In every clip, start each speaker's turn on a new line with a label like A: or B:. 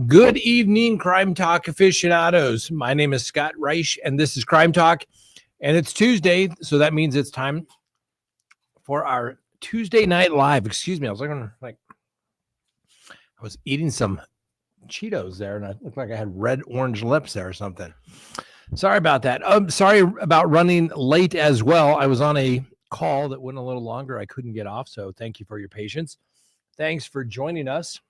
A: Good evening, Crime Talk aficionados. My name is Scott Reich, and this is Crime Talk, and it's Tuesday, so that means it's time for our Tuesday Night Live. Excuse me, I was eating some Cheetos there, and I looked like I had red orange lips there or something. Sorry about that. Sorry about running late as well. I was on a call that went a little longer. I couldn't get off, so thank you for your patience. Thanks for joining us.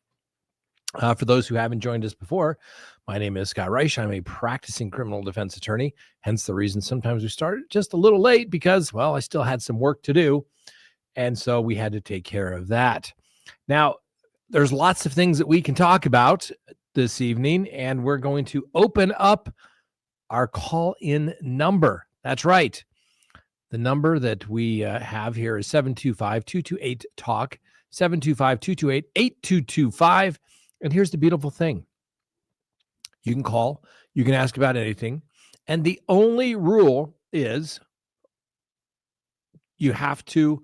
A: For those who haven't joined us before, my name is Scott Reich. I'm a practicing criminal defense attorney, hence the reason sometimes we started just a little late because, well, I still had some work to do, and so we had to take care of that. Now, there's lots of things that we can talk about this evening, and we're going to open up our call-in number. That's right. The number that we have here is 725-228-TALK, 725-228-8225. And here's the beautiful thing. You can call, you can ask about anything. And the only rule is you have to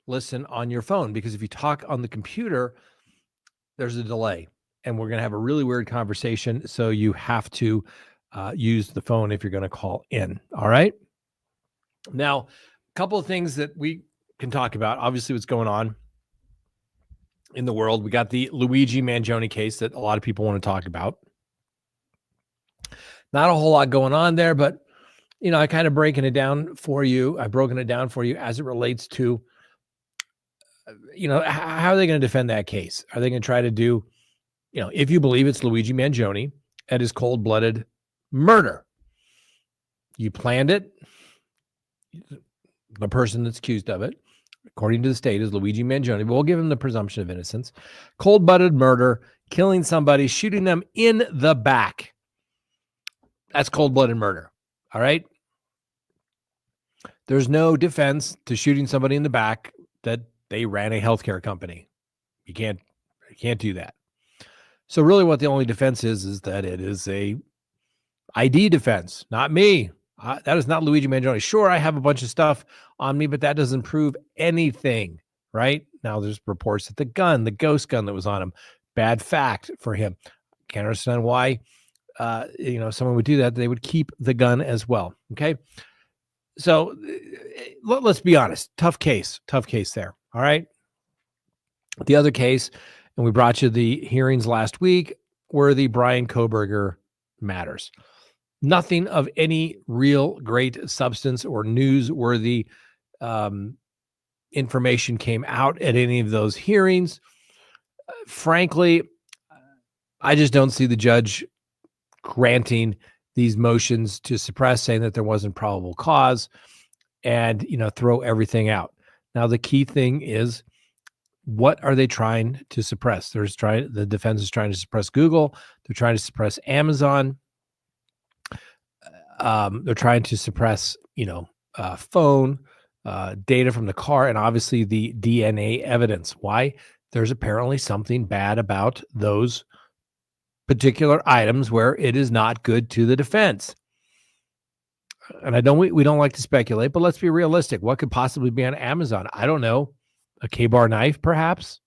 A: listen on your phone, because if you talk on the computer, there's a delay and we're going to have a really weird conversation. So you have to use the phone if you're going to call in. All right. Now, a couple of things that we can talk about. Obviously, what's going on in the world. We got the Luigi Mangione case that a lot of people want to talk about. Not a whole lot going on there, but I kind of breaking it down for you. I've broken it down for you as it relates to, how are they going to defend that case? Are they going to try to do, if you believe it's Luigi Mangione at his cold-blooded murder, you planned it. The person that's accused of it, according to the state, is Luigi Mangione, but we'll give him the presumption of innocence. Cold-blooded murder, killing somebody, shooting them in the back. That's cold-blooded murder. All right? There's no defense to shooting somebody in the back that they ran a healthcare company. You can't do that. So really what the only defense is that it is a ID defense, not me. That is not Luigi Mangione. Sure, I have a bunch of stuff on me, but that doesn't prove anything, right? Now, there's reports that the ghost gun that was on him, bad fact for him. Can't understand why, someone would do that. They would keep the gun as well, okay? So let's be honest. Tough case there, all right? The other case, and we brought you the hearings last week, were the Bryan Kohberger matters. Nothing of any real great substance or newsworthy information came out at any of those hearings. Frankly, I just don't see the judge granting these motions to suppress, saying that there wasn't probable cause, and throw everything out. Now, the key thing is, what are they trying to suppress? The defense is trying to suppress Google. They're trying to suppress Amazon. They're trying to suppress, phone data from the car, and obviously the DNA evidence. Why? There's apparently something bad about those particular items where it is not good to the defense. And we don't like to speculate, but let's be realistic. What could possibly be on Amazon? I don't know. A K-bar knife, perhaps?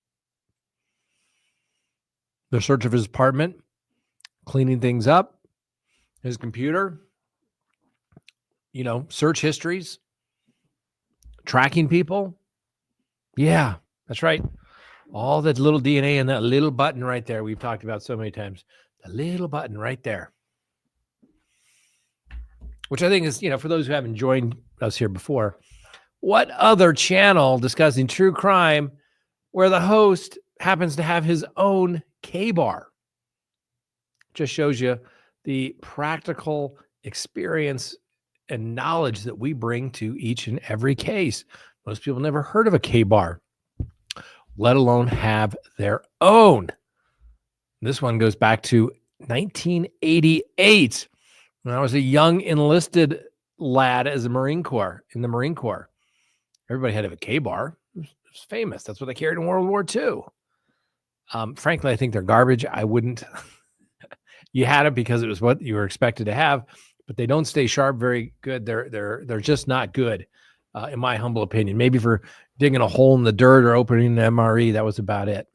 A: The search of his apartment, cleaning things up, his computer, search histories, tracking people. Yeah, that's right. All that little DNA in that little button right there we've talked about so many times. The little button right there. Which I think is, for those who haven't joined us here before, what other channel discussing true crime where the host happens to have his own K-bar? Just shows you the practical experience and knowledge that we bring to each and every case. Most people never heard of a K-bar, let alone have their own. This one goes back to 1988, when I was a young enlisted lad in the Marine Corps. Everybody had to have a K-bar. It was famous. That's what they carried in World War II. Frankly, I think they're garbage. I wouldn't. You had it because it was what you were expected to have, but they don't stay sharp very good. They're just not good, in my humble opinion. Maybe for digging a hole in the dirt or opening an MRE, that was about it.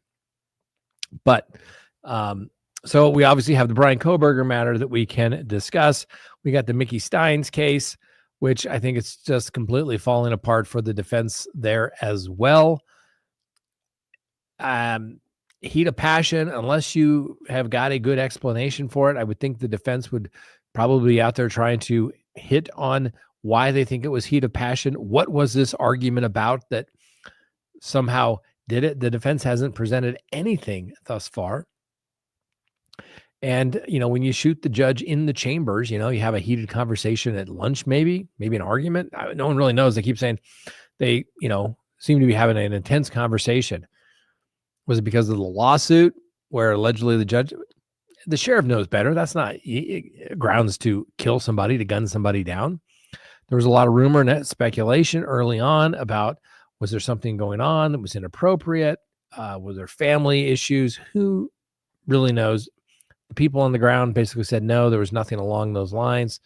A: But So we obviously have the Bryan Kohberger matter that we can discuss. We got the Mickey Steins case, which I think it's just completely falling apart for the defense there as well. Heat of passion, unless you have got a good explanation for it, I would think the defense would probably be out there trying to hit on why they think it was heat of passion. What was this argument about that somehow did it? The defense hasn't presented anything thus far. And, when you shoot the judge in the chambers, you have a heated conversation at lunch, maybe an argument. No one really knows. They keep saying they, seem to be having an intense conversation. Was it because of the lawsuit where allegedly the sheriff knows better? That's not grounds to kill somebody, to gun somebody down. There was a lot of rumor and speculation early on about, was there something going on that was inappropriate? Was there family issues? Who really knows? The people on the ground basically said, no, there was nothing along those lines.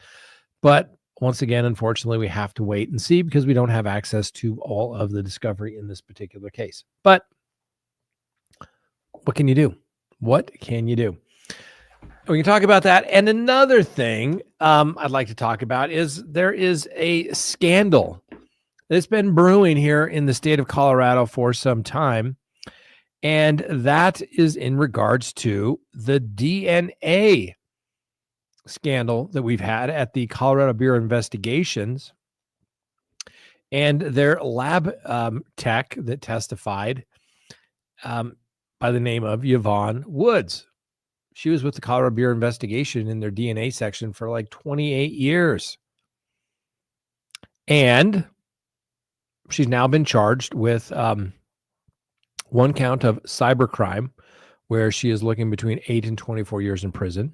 A: But once again, unfortunately, we have to wait and see because we don't have access to all of the discovery in this particular case. But what can you do? What can you do? We can talk about that. And another thing I'd like to talk about is there is a scandal that's been brewing here in the state of Colorado for some time. And that is in regards to the DNA scandal that we've had at the Colorado Bureau of Investigations and their lab tech that testified by the name of Yvonne Woods. She was with the Colorado Bureau of Investigation in their DNA section for like 28 years. And she's now been charged with one count of cybercrime, where she is looking between 8 and 24 years in prison.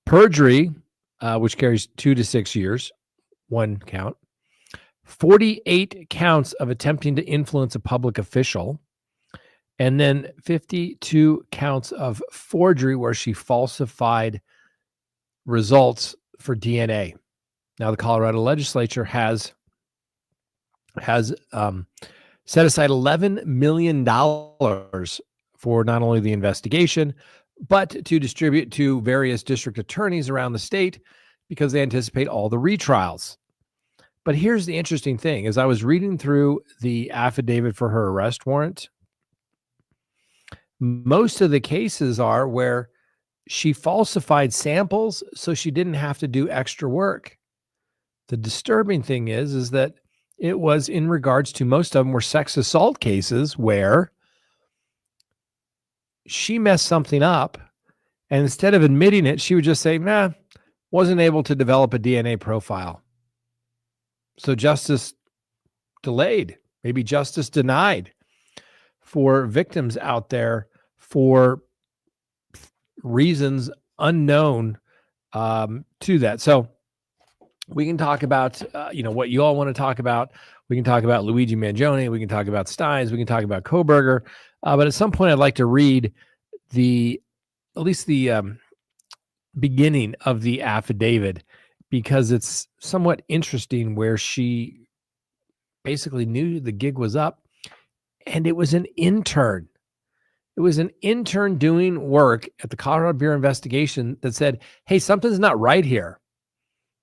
A: Perjury, which carries 2 to 6 years, one count. 48 counts of attempting to influence a public official. And then 52 counts of forgery where she falsified results for DNA. Now, the Colorado legislature has set aside $11 million for not only the investigation, but to distribute to various district attorneys around the state because they anticipate all the retrials. But here's the interesting thing. As I was reading through the affidavit for her arrest warrant, most of the cases are where she falsified samples so she didn't have to do extra work. The disturbing thing is that it was in regards to, most of them were sex assault cases where she messed something up, and instead of admitting it, she would just say, nah, wasn't able to develop a DNA profile. So justice delayed, maybe justice denied for victims out there for reasons unknown to that. So we can talk about, what you all want to talk about. We can talk about Luigi Mangione. We can talk about Steins. We can talk about Kohberger. But at some point, I'd like to read at least the beginning of the affidavit, because it's somewhat interesting where she basically knew the gig was up, and it was an intern. It was an intern doing work at the Colorado Bureau of Investigation that said, hey, something's not right here.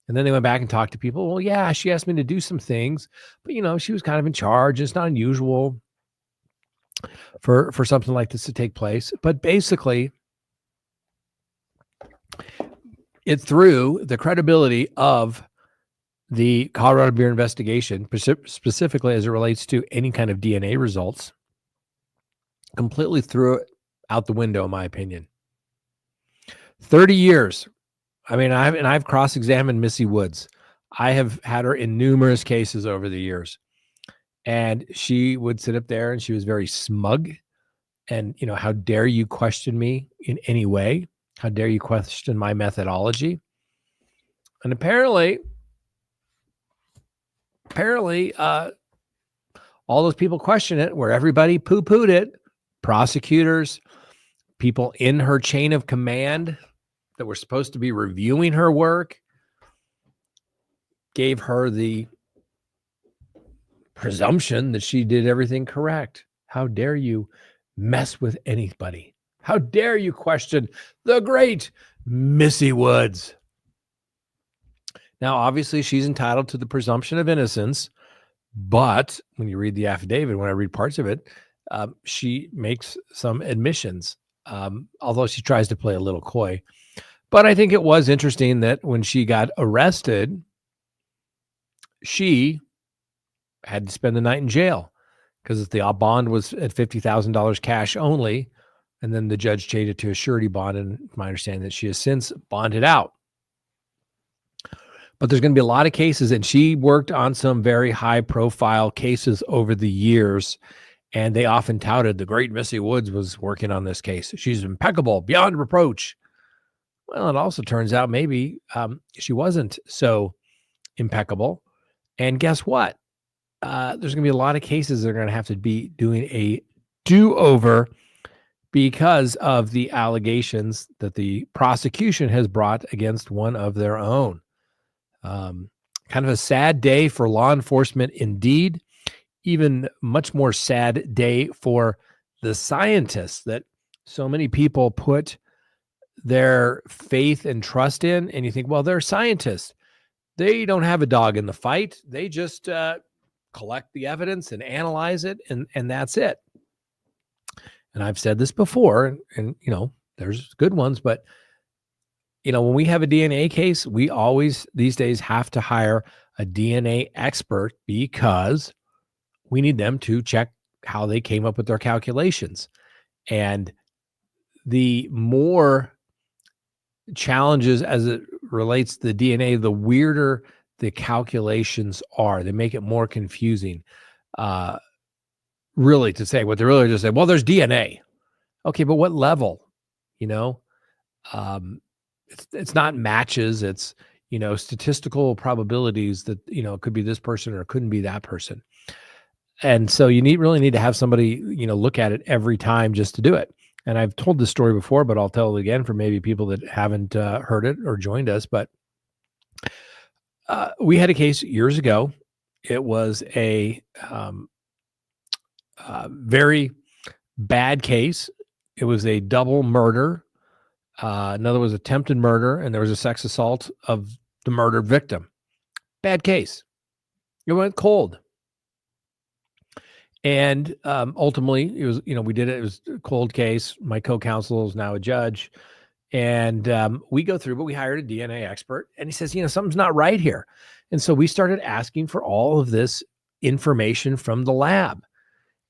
A: And then they went back and talked to people. Well, yeah, she asked me to do some things, but she was kind of in charge. It's not unusual for something like this to take place. But basically, it threw the credibility of the Colorado Bureau of Investigation, specifically as it relates to any kind of DNA results, completely threw it out the window, in my opinion. 30 years. I mean, I've cross-examined Missy Woods. I have had her in numerous cases over the years. And she would sit up there and she was very smug. And, how dare you question me in any way? How dare you question my methodology? And apparently, all those people question it, where everybody poo-pooed it. Prosecutors, people in her chain of command that were supposed to be reviewing her work, gave her the presumption that she did everything correct. How dare you mess with anybody? How dare you question the great Missy Woods? Now, obviously, she's entitled to the presumption of innocence, but when you read the affidavit, when I read parts of it, she makes some admissions, although she tries to play a little coy. But I think it was interesting that when she got arrested, she had to spend the night in jail because the bond was at $50,000 cash only. And then the judge changed it to a surety bond. And my understanding that she has since bonded out. But there's going to be a lot of cases, and she worked on some very high profile cases over the years. And they often touted the great Missy Woods was working on this case. She's impeccable, beyond reproach. Well, it also turns out maybe she wasn't so impeccable. And guess what? There's going to be a lot of cases that are going to have to be doing a do-over because of the allegations that the prosecution has brought against one of their own. Kind of a sad day for law enforcement indeed. Even much more sad day for the scientists that so many people put their faith and trust in. And you think, well, they're scientists. They don't have a dog in the fight. They just collect the evidence and analyze it, and that's it. And I've said this before, and there's good ones, but when we have a DNA case, we always these days have to hire a DNA expert because we need them to check how they came up with their calculations. And the more challenges as it relates to the DNA, the weirder the calculations are. They make it more confusing. Really, to say what they really just say, well, there's DNA. Okay, but what level? It's not matches. It's statistical probabilities that it could be this person or it couldn't be that person. And so you really need to have somebody look at it every time just to do it. And I've told this story before, but I'll tell it again for maybe people that haven't heard it or joined us. But we had a case years ago. It was a very bad case. It was a double murder. Another was attempted murder, and there was a sex assault of the murdered victim. Bad case. It went cold. And ultimately, it was, we did it. It was a cold case. My co-counsel is now a judge. And we go through, but we hired a DNA expert. And he says, something's not right here. And so we started asking for all of this information from the lab.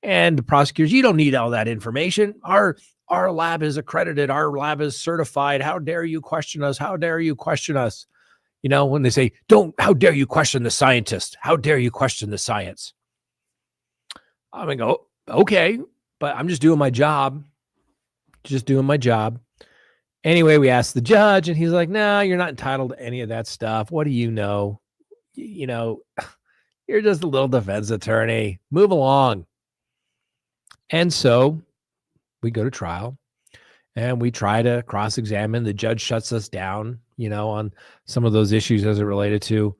A: And the prosecutors, you don't need all that information. Our lab is accredited. Our lab is certified. How dare you question us? How dare you question us? When they say, how dare you question the scientist? How dare you question the science? I'm going to go, okay, but I'm just doing my job. Anyway, we asked the judge, and he's like, no, you're not entitled to any of that stuff. What do you know? You're just a little defense attorney. Move along. And so we go to trial, and we try to cross-examine. The judge shuts us down, on some of those issues as it related to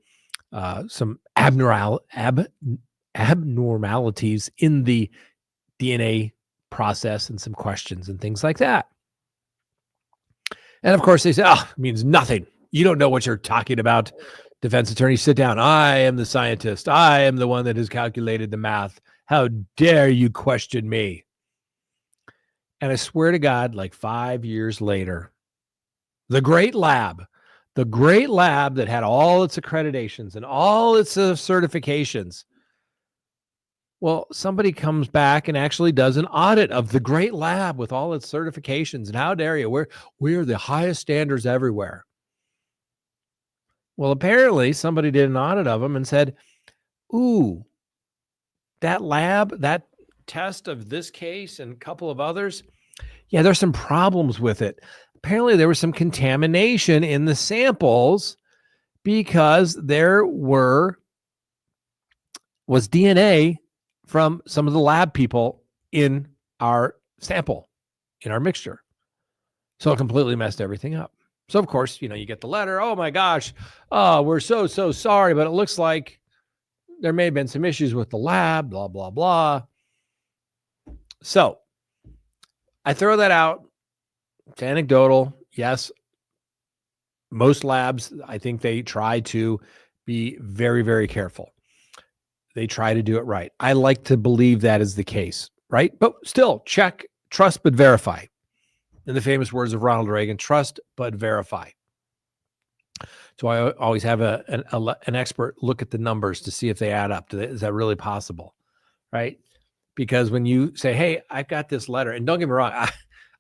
A: some abnormalities in the DNA process and some questions and things like that. And of course they say, it means nothing. You don't know what you're talking about. Defense attorney, sit down. I am the scientist. I am the one that has calculated the math. How dare you question me? And I swear to God, like 5 years later, the great lab that had all its accreditations and all its certifications. Well, somebody comes back and actually does an audit of the great lab with all its certifications. And how dare you? We're the highest standards everywhere. Well, apparently somebody did an audit of them and said, ooh, that lab, that test of this case and a couple of others, yeah, there's some problems with it. Apparently there was some contamination in the samples because there was DNA from some of the lab people in our sample, in our mixture. So it completely messed everything up. So, of course, you get the letter. Oh, my gosh. Oh, we're so sorry. But it looks like there may have been some issues with the lab, blah, blah, blah. So I throw that out it's anecdotal. Yes, most labs, I think they try to be very, very careful. They try to do it right. I like to believe that is the case, right? But still, check, trust, but verify. In the famous words of Ronald Reagan, trust, but verify. So I always have an expert look at the numbers to see if they add up. Is that really possible, right? Because when you say, "Hey, I've got this letter," and don't get me wrong,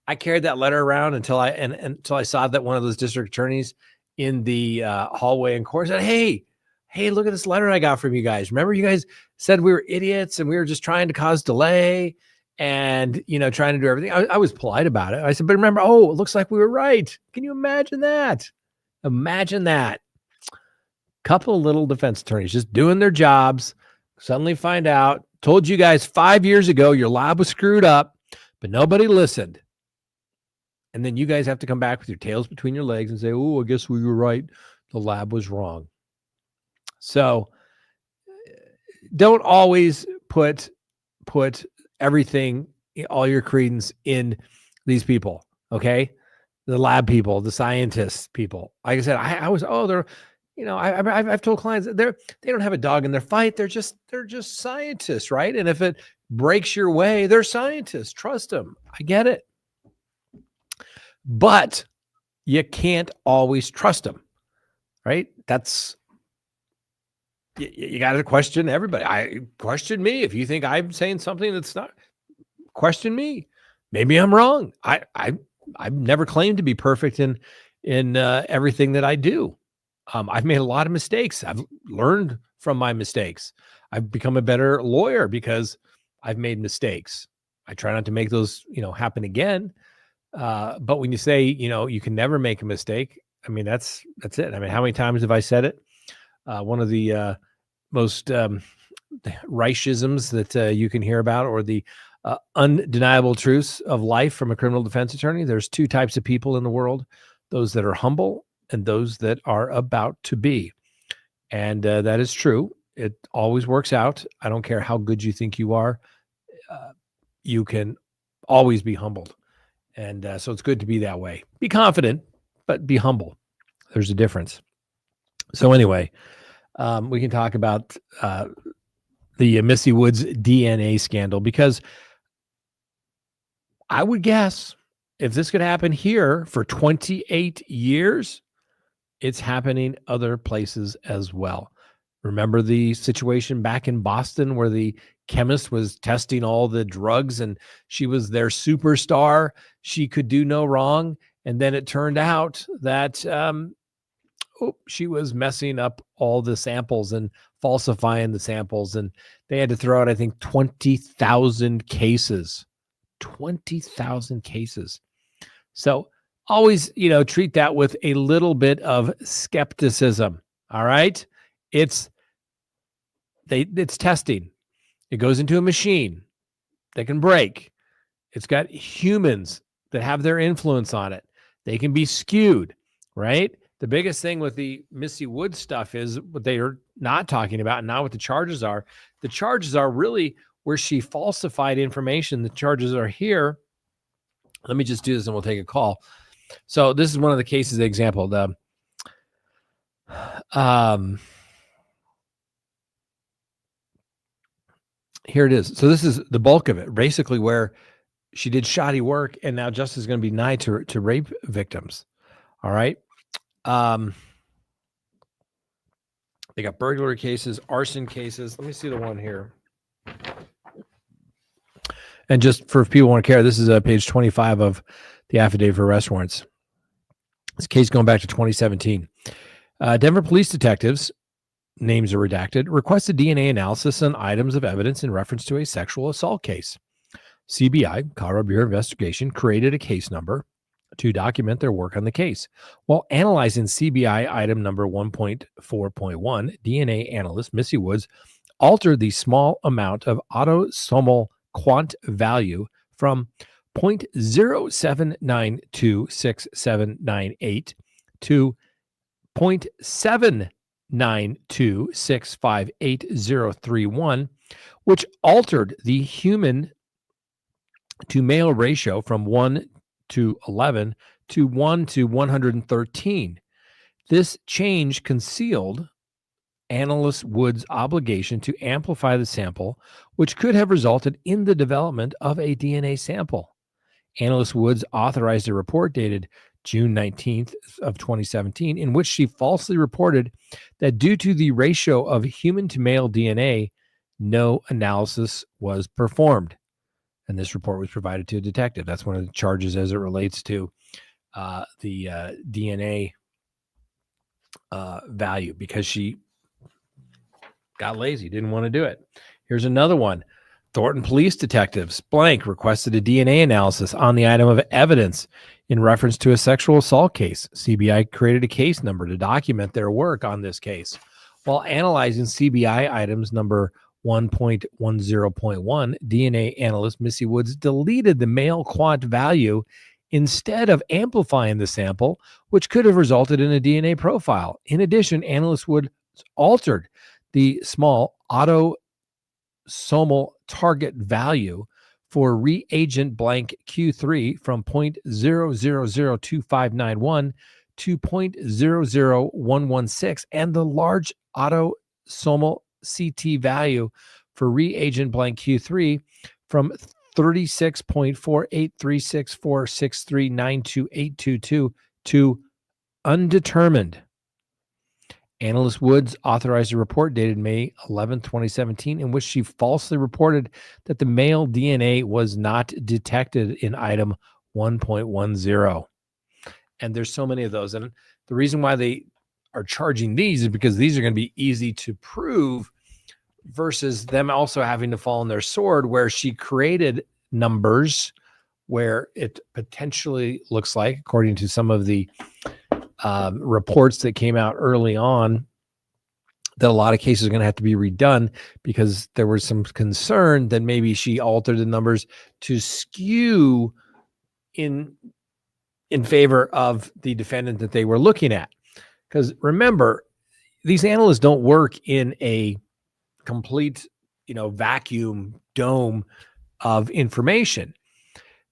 A: I carried that letter around until I saw that one of those district attorneys in the hallway in court said, "Hey, look at this letter I got from you guys. Remember, you guys said we were idiots and we were just trying to cause delay and trying to do everything." I was polite about it. I said, "But remember, it looks like we were right." Can you imagine that? Imagine that. Couple of little defense attorneys just doing their jobs, suddenly find out, told you guys 5 years ago your lab was screwed up, but nobody listened. And then you guys have to come back with your tails between your legs and say, "Oh, I guess we were right. The lab was wrong." So don't always put everything, all your credence in these people, okay? The lab people, the scientists people. Like I said, I was, they're, I've told clients they don't have a dog in their fight. They're just scientists, right? And if it breaks your way, they're scientists. Trust them. I get it. But you can't always trust them, right? You got to question everybody. I question me. If you think I'm saying something that's not, question me. Maybe I'm wrong. I've never claimed to be perfect in everything that I do. I've made a lot of mistakes. I've learned from my mistakes. I've become a better lawyer because I've made mistakes. I try not to make those, happen again. But when you say, you can never make a mistake, I mean, that's it. I mean, how many times have I said it? One of the most Reichisms that you can hear about, or the undeniable truths of life from a criminal defense attorney. There's two types of people in the world: those that are humble and those that are about to be. And that is true. It always works out. I don't care how good you think you are. You can always be humbled. And so it's good to be that way. Be confident, but be humble. There's a difference. So anyway, we can talk about the Missy Woods DNA scandal, because I would guess if this could happen here for 28 years, it's happening other places as well. Remember the situation back in Boston where the chemist was testing all the drugs and she was their superstar. She could do no wrong. And then it turned out that she was messing up all the samples and falsifying the samples. And they had to throw out, I think, 20,000 cases. 20,000 cases. So always, treat that with a little bit of skepticism. All right. It's testing. It goes into a machine that can break. It's got humans that have their influence on it. They can be skewed, right? The biggest thing with the Missy Woods stuff is what they are not talking about, and not what the charges are. The charges are really where she falsified information. The charges are here. Let me just do this and we'll take a call. So this is one of the cases example. Here it is. So this is the bulk of it, basically, where she did shoddy work and now justice is going to be denied to rape victims. All right. They got burglary cases, arson cases. Let me see the one here. And just for people who want to care, this is page 25 of the affidavit for arrest warrants. This case going back to 2017. Denver police detectives, names are redacted, requested DNA analysis on items of evidence in reference to a sexual assault case. CBI, Colorado Bureau of Investigation, created a case number to document their work on the case. While analyzing CBI item number 1.4.1, DNA analyst Missy Woods altered the small amount of autosomal quant value from 0.07926798 to 0.792658031, which altered the human to male ratio from 1 to 11 to 1 to 113. This change concealed analyst Wood's obligation to amplify the sample, which could have resulted in the development of a DNA sample. Analyst Woods authorized a report dated June 19th of 2017, in which she falsely reported that due to the ratio of human to male DNA, no analysis was performed. And this report was provided to a detective. That's one of the charges as it relates to the DNA value, because she got lazy, didn't want to do it. Here's another one. Thornton police detectives blank requested a DNA analysis on the item of evidence in reference to a sexual assault case. CBI created a case number to document their work on this case. While analyzing CBI items number 1.10.1, DNA analyst Missy Woods deleted the male quant value instead of amplifying the sample, which could have resulted in a DNA profile. In addition, analyst Woods altered the small autosomal target value for reagent blank Q3 from 0.002591 to 0.00116, and the large autosomal CT value for reagent blank Q3 from 36.483646392822 to undetermined. Analyst Woods authorized a report dated May 11, 2017, in which she falsely reported that the male DNA was not detected in item 1.10. And there's so many of those. And the reason why they are charging these is because these are going to be easy to prove versus them also having to fall on their sword, where she created numbers where it potentially looks like, according to some of the reports that came out early on, that a lot of cases are going to have to be redone because there was some concern that maybe she altered the numbers to skew in favor of the defendant that they were looking at. Because remember, these analysts don't work in a complete, vacuum dome of information.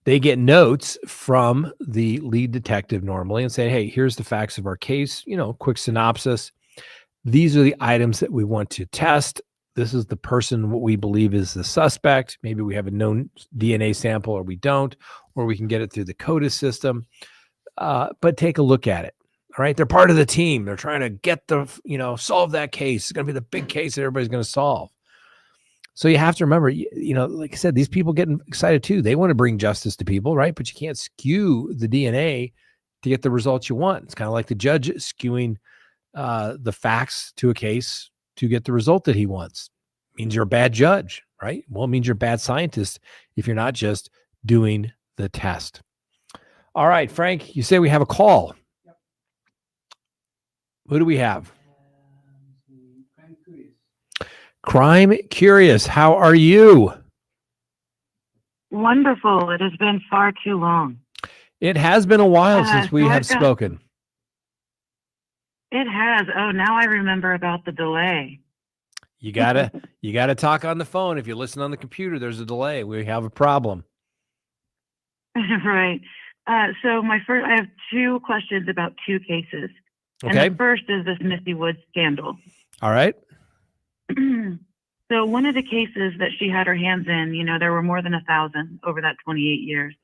A: They get notes from the lead detective normally and say, hey, here's the facts of our case, quick synopsis. These are the items that we want to test. This is the person what we believe is the suspect. Maybe we have a known DNA sample or we don't, or we can get it through the CODIS system. But take a look at it. All right. They're part of the team. They're trying to get solve that case. It's going to be the big case that everybody's going to solve. So you have to remember, like I said, these people get excited too. They want to bring justice to people, right? But you can't skew the DNA to get the results you want. It's kind of like the judge skewing the facts to a case to get the result that he wants. It means you're a bad judge, right? Well, it means you're a bad scientist if you're not just doing the test. All right, Frank, you say we have a call. Yep. Who do we have? Crime Curious, how are you?
B: Wonderful. It has been far too long.
A: It has been a while since we have spoken.
B: It has. Oh, now I remember about the delay.
A: You gotta talk on the phone. If you listen on the computer, there's a delay. We have a problem.
B: Right. So I have two questions about two cases.
A: Okay.
B: And the first is this Missy Woods scandal.
A: All right.
B: So one of the cases that she had her hands in, there were more than 1,000 over that 28 years.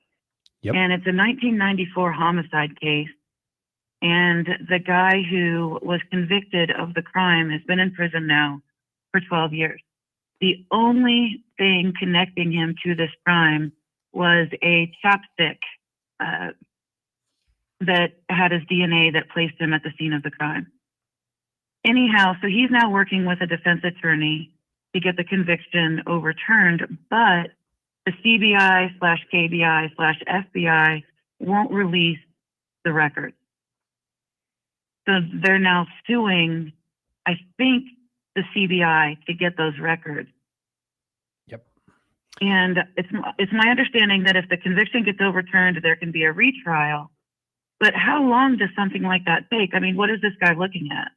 A: Yep.
B: And it's a 1994 homicide case. And the guy who was convicted of the crime has been in prison now for 12 years. The only thing connecting him to this crime was a chapstick that had his DNA that placed him at the scene of the crime. Anyhow, so he's now working with a defense attorney to get the conviction overturned, but the CBI/KBI/FBI won't release the records. So they're now suing, I think, the CBI to get those records.
A: Yep.
B: And it's my understanding that if the conviction gets overturned, there can be a retrial. But how long does something like that take? I mean, what is this guy looking at?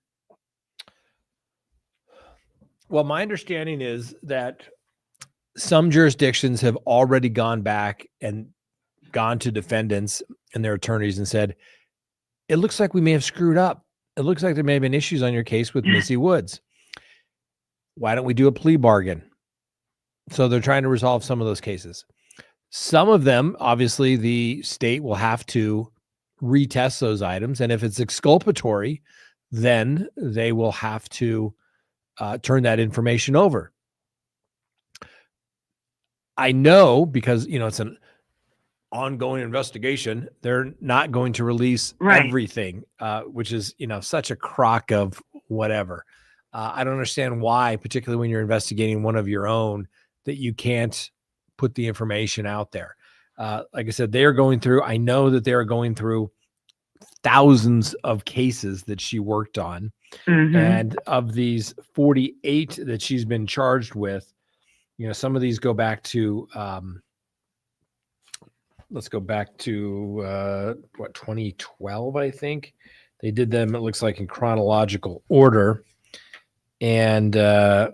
A: Well, my understanding is that some jurisdictions have already gone back and gone to defendants and their attorneys and said, it looks like we may have screwed up. It looks like there may have been issues on your case with Missy Woods. Why don't we do a plea bargain? So they're trying to resolve some of those cases. Some of them, obviously, the state will have to retest those items. And if it's exculpatory, then they will have to turn that information over. I know because, it's an ongoing investigation, they're not going to release everything, which is, such a crock of whatever. I don't understand why, particularly when you're investigating one of your own, that you can't put the information out there. Like I said, they are going through, I know that they are going through thousands of cases that she worked on. Mm-hmm. And of these 48 that she's been charged with, some of these go back to, let's go back to 2012, I think. They did them, it looks like, in chronological order. And it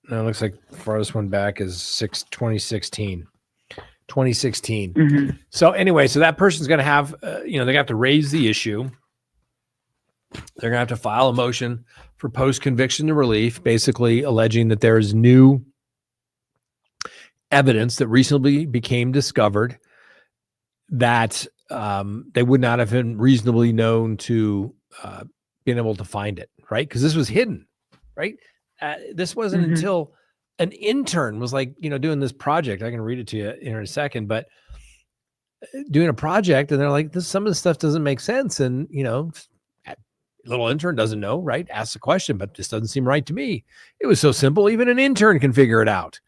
A: looks like the farthest one back is 2016. 2016. Mm-hmm. So anyway, so that person's going to have, they have to raise the issue. They're going to have to file a motion for post-conviction relief, basically alleging that there is new evidence that recently became discovered that they would not have been reasonably known to been able to find it, right? Because this was hidden, right? This wasn't until an intern was like, doing this project. I can read it to you in a second, but doing a project, and they're like, some of the stuff doesn't make sense. And, little intern doesn't know, right? Asks the question, but this doesn't seem right to me. It was so simple. Even an intern can figure it out.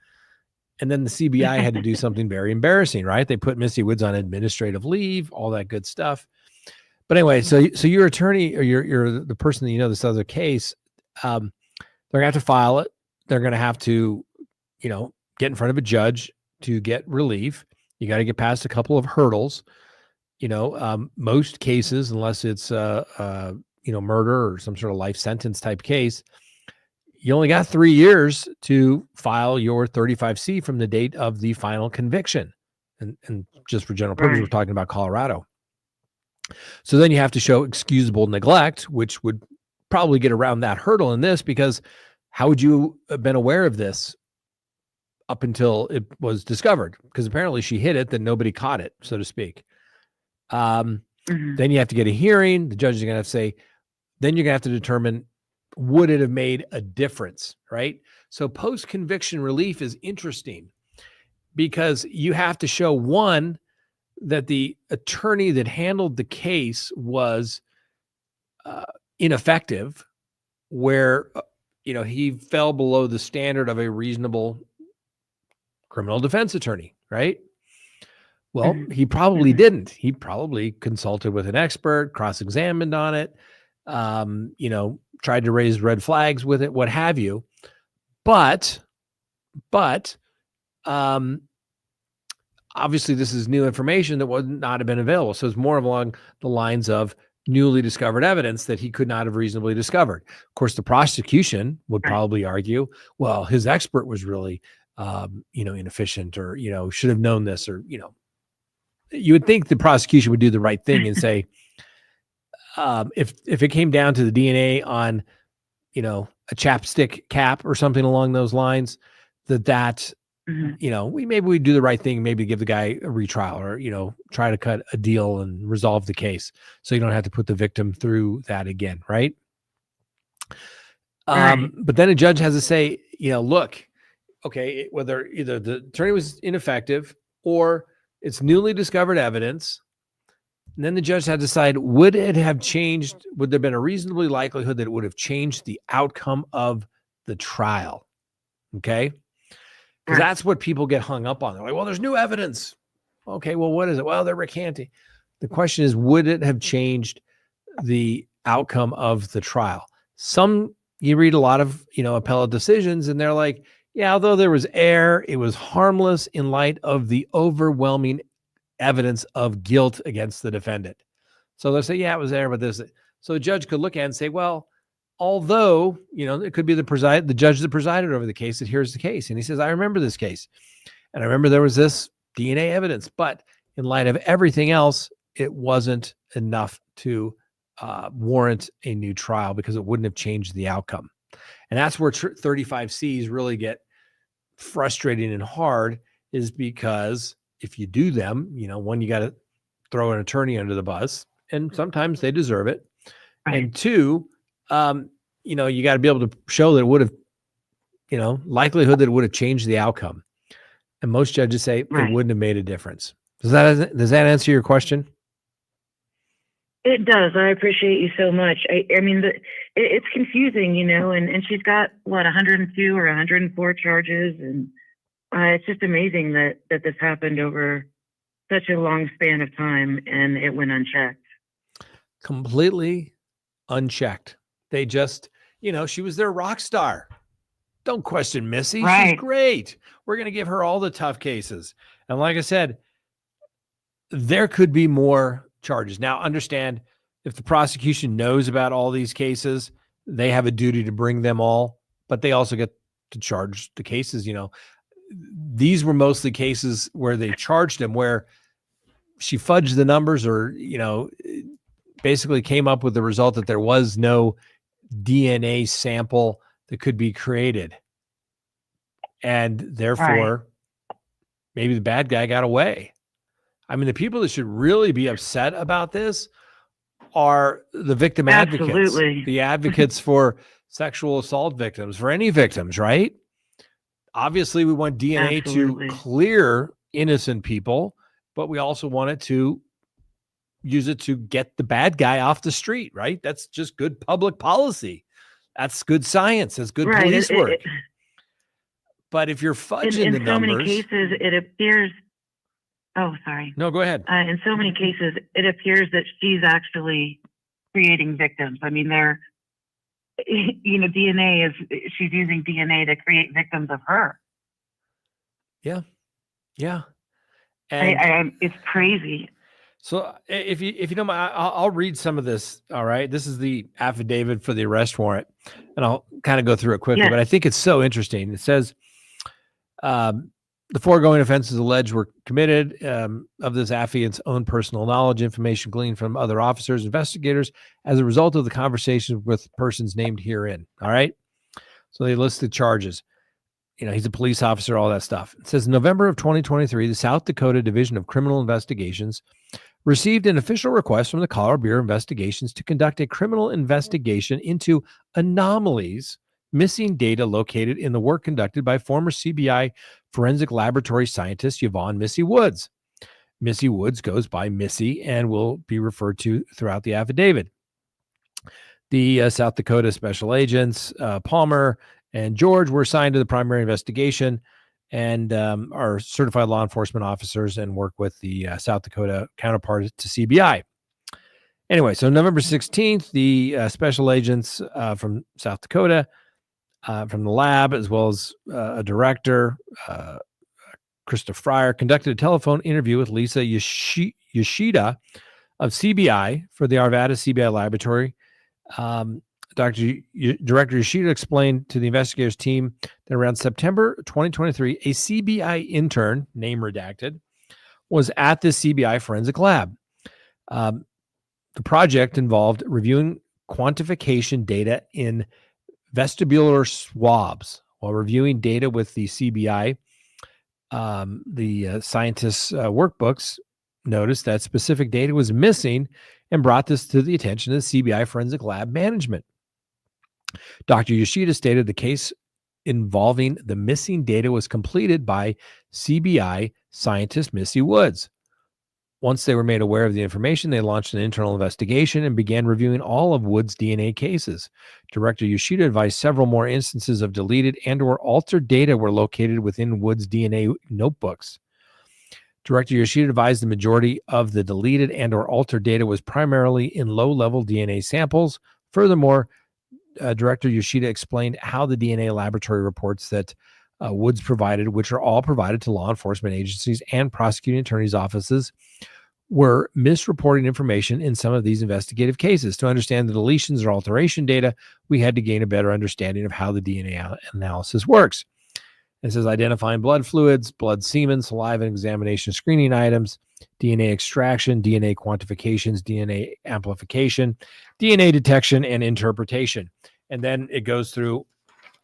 A: And then the CBI had to do something very embarrassing, right? They put Missy Woods on administrative leave, all that good stuff. But anyway, so your attorney, or you're the person that this other case, they're gonna have to file it. They're gonna have to, get in front of a judge to get relief. You got to get past a couple of hurdles. Most cases, unless it's murder or some sort of life sentence type case, you only got 3 years to file your 35C from the date of the final conviction. And just for general purpose, we're talking about Colorado. So then you have to show excusable neglect, which would probably get around that hurdle in this, because how would you have been aware of this up until it was discovered? Because apparently she hid it, then nobody caught it, so to speak. Then you have to get a hearing. The judge is going to have to say, then you're going to have to determine, would it have made a difference, right? So post-conviction relief is interesting because you have to show, one, that the attorney that handled the case was ineffective, where he fell below the standard of a reasonable criminal defense attorney, right? Well, he probably didn't. He probably consulted with an expert, cross-examined on it, tried to raise red flags with it, what have you. But obviously this is new information that would not have been available. So it's more along the lines of newly discovered evidence that he could not have reasonably discovered. Of course, the prosecution would probably argue, well, his expert was really, inefficient, or, should have known this, or, you would think the prosecution would do the right thing and say, if it came down to the DNA on, a chapstick cap or something along those lines, we do the right thing, maybe give the guy a retrial, or, try to cut a deal and resolve the case so you don't have to put the victim through that again. Right. But then a judge has to say, look, okay, whether either the attorney was ineffective or it's newly discovered evidence. And then the judge had to decide, would it have changed? Would there have been a reasonably likelihood that it would have changed the outcome of the trial? Okay. Because that's what people get hung up on. They're like, well, there's new evidence. Okay, well, what is it? Well, they're recanting. The question is, would it have changed the outcome of the trial? You read a lot of, appellate decisions, and they're like, yeah, although there was error, it was harmless in light of the overwhelming evidence of guilt against the defendant. So they'll say, yeah, it was error, but this. So the judge could look at it and say, well, although, it could be the judge that presided over the case that hears the case. And he says, I remember this case. And I remember there was this DNA evidence. But in light of everything else, it wasn't enough to warrant a new trial because it wouldn't have changed the outcome. And that's where 35Cs really get frustrating and hard, is because if you do them, one, you got to throw an attorney under the bus, and sometimes they deserve it.
B: Right.
A: And two, you got to be able to show that it would have, likelihood that it would have changed the outcome. And most judges say it wouldn't have made a difference. Does that answer your question?
B: It does. I appreciate you so much. I mean, it's confusing, and she's got 102 or 104 charges, and it's just amazing that this happened over such a long span of time and it went unchecked.
A: Completely unchecked. They just, she was their rock star. Don't question Missy.
B: Right.
A: She's great. We're going to give her all the tough cases. And like I said, there could be more charges. Now, understand, if the prosecution knows about all these cases, they have a duty to bring them all, but they also get to charge the cases. These were mostly cases where they charged him, where she fudged the numbers, or, basically came up with the result that there was no DNA sample that could be created. And therefore, maybe the bad guy got away. I mean, the people that should really be upset about this are the victim advocates, the advocates for sexual assault victims, for any victims, right? Obviously, we want DNA to clear innocent people, but we also want it to use it to get the bad guy off the street, right? That's just good public policy. That's good science. That's good police work. But if you're fudging the numbers...
B: In so many cases, it appears... Oh, sorry.
A: No, go ahead.
B: In so many cases, it appears that she's actually creating victims. I mean, DNA is... She's using DNA to create victims of her.
A: Yeah. Yeah.
B: And it's crazy.
A: So if you don't mind, I'll read some of this. All right. This is the affidavit for the arrest warrant, and I'll kind of go through it quickly, but I think it's so interesting. It says, the foregoing offenses alleged were committed of this affiant's own personal knowledge, information gleaned from other officers, investigators, as a result of the conversations with persons named herein. All right. So they list the charges. He's a police officer, all that stuff. It says, in November of 2023, the South Dakota Division of Criminal Investigations received an official request from the Colorado Bureau of Investigations to conduct a criminal investigation into anomalies, missing data located in the work conducted by former CBI forensic laboratory scientist Yvonne Missy Woods. Missy Woods goes by Missy and will be referred to throughout the affidavit. The South Dakota special agents, Palmer and George, were assigned to the primary investigation and are certified law enforcement officers and work with the South Dakota counterpart to CBI. Anyway, so November 16th, the special agents from South Dakota, from the lab, as well as a director, Krista Fryer, conducted a telephone interview with Lisa Yoshida of CBI for the Arvada CBI laboratory. Director Yoshida explained to the investigators team that around September 2023, a CBI intern, name redacted, was at the CBI forensic lab. The project involved reviewing quantification data in vestibular swabs. While reviewing data with the CBI, the scientists' workbooks noticed that specific data was missing and brought this to the attention of the CBI forensic lab management. Dr. Yoshida stated the case involving the missing data was completed by CBI scientist Missy Woods. Once they were made aware of the information, they launched an internal investigation and began reviewing all of Woods' DNA cases. Director Yoshida advised several more instances of deleted and/or altered data were located within Woods' DNA notebooks. Director Yoshida advised the majority of the deleted and/or altered data was primarily in low-level DNA samples. Furthermore, Director Yoshida explained how the DNA laboratory reports that Woods provided, which are all provided to law enforcement agencies and prosecuting attorneys' offices, were misreporting information in some of these investigative cases. To understand the deletions or alteration data, we had to gain a better understanding of how the DNA analysis works. It says identifying blood fluids, blood semen, saliva, and examination screening items. DNA extraction, DNA quantifications, DNA amplification, DNA detection, and interpretation. And then it goes through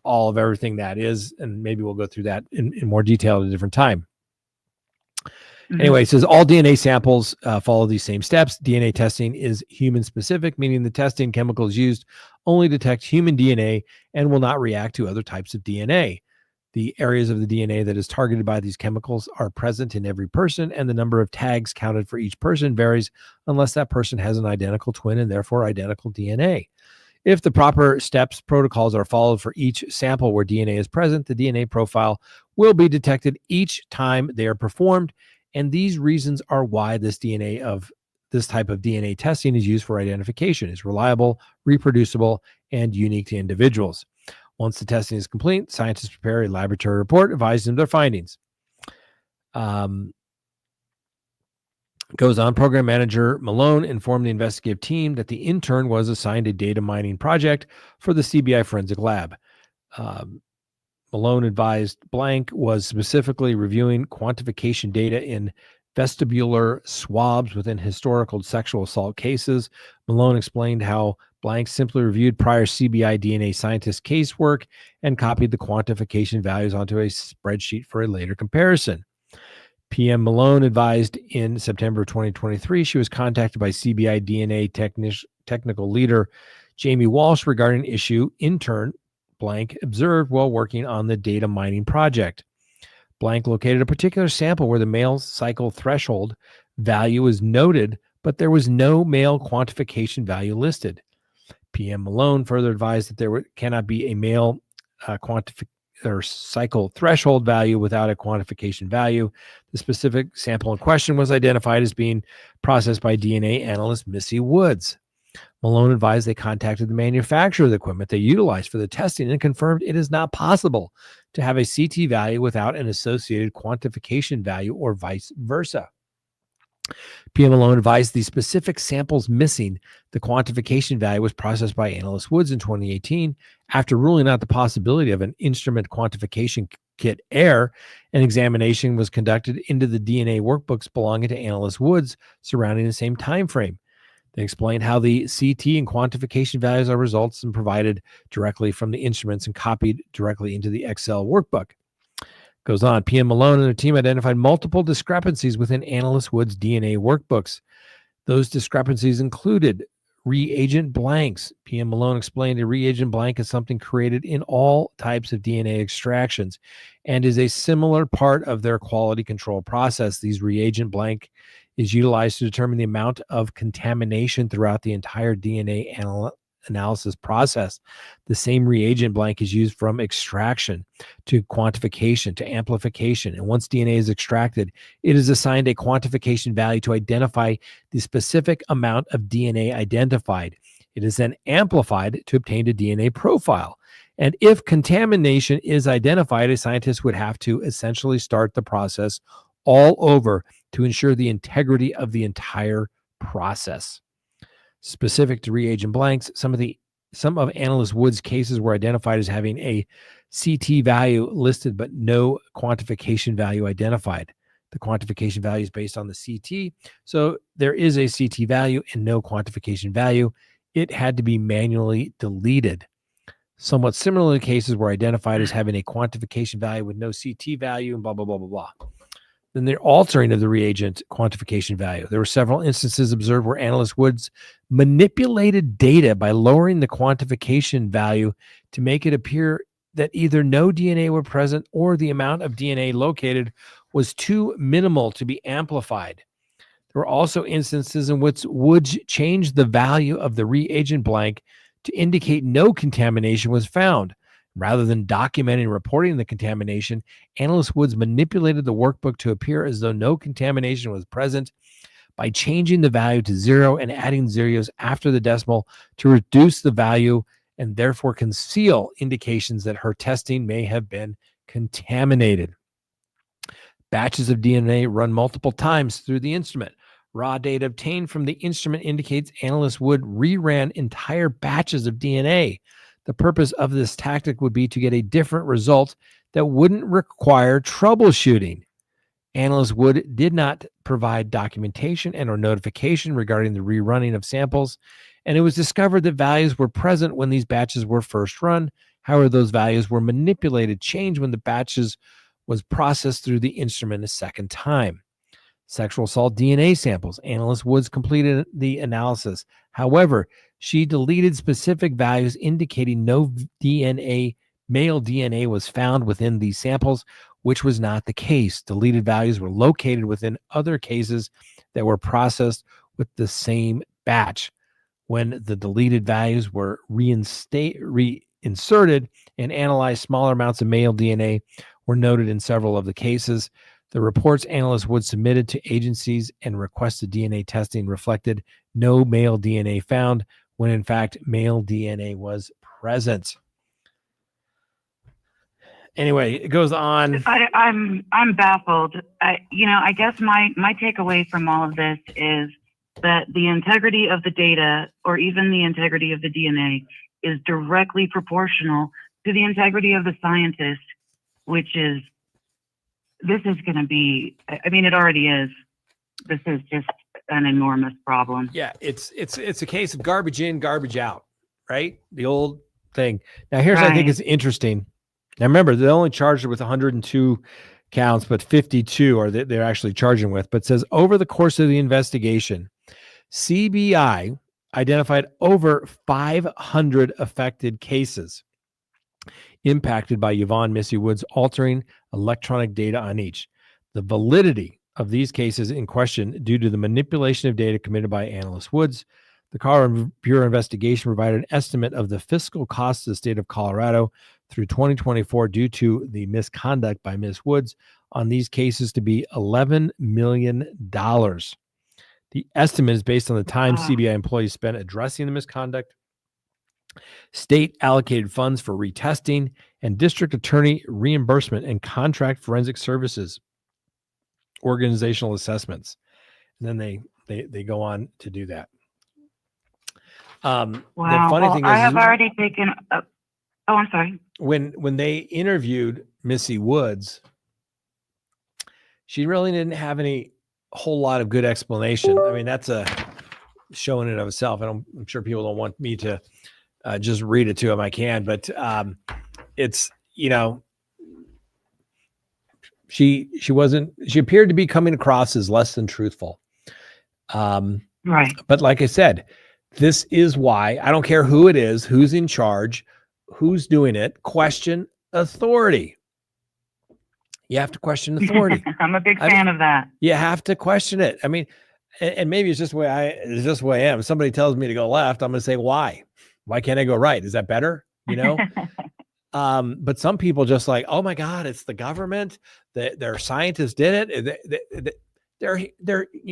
A: all of everything that is, and maybe we'll go through that in more detail at a different time. Anyway, it says all DNA samples follow these same steps. DNA testing is human specific, meaning the testing chemicals used only detect human DNA and will not react to other types of DNA. The areas of the DNA that is targeted by these chemicals are present in every person, and the number of tags counted for each person varies unless that person has an identical twin and therefore identical DNA. If the proper steps, protocols are followed for each sample where DNA is present, the DNA profile will be detected each time they are performed. And these reasons are why this type of DNA testing is used for identification. It's reliable, reproducible, and unique to individuals. Once the testing is complete, scientists prepare a laboratory report advising them their findings. Goes on, program manager Malone informed the investigative team that the intern was assigned a data mining project for the CBI forensic lab. Malone advised blank was specifically reviewing quantification data in vestibular swabs within historical sexual assault cases. Malone explained how blank simply reviewed prior CBI DNA scientist casework and copied the quantification values onto a spreadsheet for a later comparison. PM Malone advised in September 2023 she was contacted by CBI DNA technical leader Jamie Walsh regarding an issue intern blank observed while working on the data mining project. Blank located a particular sample where the male cycle threshold value was noted, but there was no male quantification value listed. PM Malone further advised that there cannot be a male cycle threshold value without a quantification value. The specific sample in question was identified as being processed by DNA analyst Missy Woods. Malone advised they contacted the manufacturer of the equipment they utilized for the testing and confirmed it is not possible to have a CT value without an associated quantification value or vice versa. PM Malone advised the specific samples missing the quantification value was processed by analyst Woods in 2018. After ruling out the possibility of an instrument quantification kit error, an examination was conducted into the DNA workbooks belonging to analyst Woods surrounding the same time frame. They explained how the CT and quantification values are results and provided directly from the instruments and copied directly into the Excel workbook. Goes on, PM Malone and their team identified multiple discrepancies within analyst Woods' DNA workbooks. Those discrepancies included reagent blanks. PM Malone explained a reagent blank is something created in all types of DNA extractions and is a similar part of their quality control process. These reagent blank is utilized to determine the amount of contamination throughout the entire DNA analysis process. The same reagent blank is used from extraction to quantification to amplification. And once DNA is extracted, it is assigned a quantification value to identify the specific amount of DNA identified. It is then amplified to obtain a DNA profile. And if contamination is identified, a scientist would have to essentially start the process all over to ensure the integrity of the entire process. Specific to reagent blanks, some of analyst Woods' cases were identified as having a CT value listed, but no quantification value identified. The quantification value is based on the CT, so there is a CT value and no quantification value. It had to be manually deleted. Somewhat similar cases were identified as having a quantification value with no CT value and blah, blah, blah, blah, blah. Then the altering of the reagent quantification value. There were several instances observed where analyst Woods manipulated data by lowering the quantification value to make it appear that either no DNA were present or the amount of DNA located was too minimal to be amplified. There were also instances in which Woods changed the value of the reagent blank to indicate no contamination was found. Rather than documenting and reporting the contamination, analyst Woods manipulated the workbook to appear as though no contamination was present by changing the value to 0 and adding zeros after the decimal to reduce the value and therefore conceal indications that her testing may have been contaminated. Batches of DNA run multiple times through the instrument. Raw data obtained from the instrument indicates analyst Wood reran entire batches of DNA. The purpose of this tactic would be to get a different result that wouldn't require troubleshooting. Analyst Wood did not provide documentation and or notification regarding the rerunning of samples, and it was discovered that values were present when these batches were first run. However, those values were manipulated, changed when the batches was processed through the instrument a second time. Sexual assault DNA samples. Analyst Woods completed the analysis. However, she deleted specific values indicating no male DNA was found within these samples, which was not the case. Deleted values were located within other cases that were processed with the same batch. When the deleted values were reinserted and analyzed, smaller amounts of male DNA were noted in several of the cases. The reports Analyst Wood submitted to agencies and requested DNA testing reflected no male DNA found, when in fact male DNA was present. Anyway, it goes on.
B: I'm baffled. I guess my takeaway from all of this is that the integrity of the data, or even the integrity of the DNA, is directly proportional to the integrity of the scientist, which is, this is going to be, I mean, it already is. This is just an enormous problem.
A: Yeah, it's a case of garbage in, garbage out, right? The old thing. Now, here's what I think is interesting. Now, remember, they're only charged with 102 counts, but 52 are they're actually charging with. But it says over the course of the investigation, CBI identified over 500 affected cases impacted by Yvonne Missy Woods altering electronic data on each. The validity of these cases in question due to the manipulation of data committed by Analyst Woods. The Colorado Bureau investigation provided an estimate of the fiscal costs to the state of Colorado through 2024 due to the misconduct by Ms. Woods on these cases to be $11 million. The estimate is based on the time CBI employees spent addressing the misconduct, state allocated funds for retesting, and district attorney reimbursement and contract forensic services organizational assessments. And then they go on to do that.
B: Wow.
A: The funny thing is,
B: I have already taken I'm sorry.
A: When they interviewed Missy Woods, she really didn't have any whole lot of good explanation. I mean, that's a show in and of itself. I'm sure people don't want me to just read it to them. I can, but it's, she appeared to be coming across as less than truthful.
B: Right.
A: But like I said, this is why I don't care who it is, who's in charge, who's doing it. Question authority. You have to question authority.
B: I'm a big fan of that.
A: You have to question it. I mean, and maybe it's just the way I am. If somebody tells me to go left, I'm going to say, why? Why can't I go right? Is that better? But some people just like, oh my God, it's the government. Their scientists did it.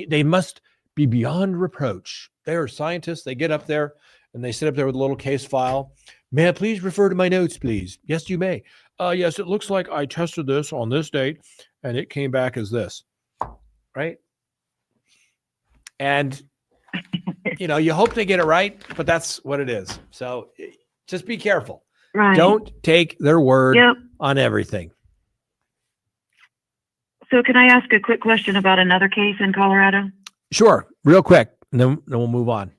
A: They must be beyond reproach. They are scientists. They get up there and they sit up there with a little case file. May I please refer to my notes, please? Yes, you may. Yes, it looks like I tested this on this date and it came back as this, right? And, you hope they get it right, but that's what it is. So just be careful.
B: Right.
A: Don't take their word on everything.
B: So can I ask a quick question about another case in Colorado?
A: Sure. Real quick. And then we'll move on.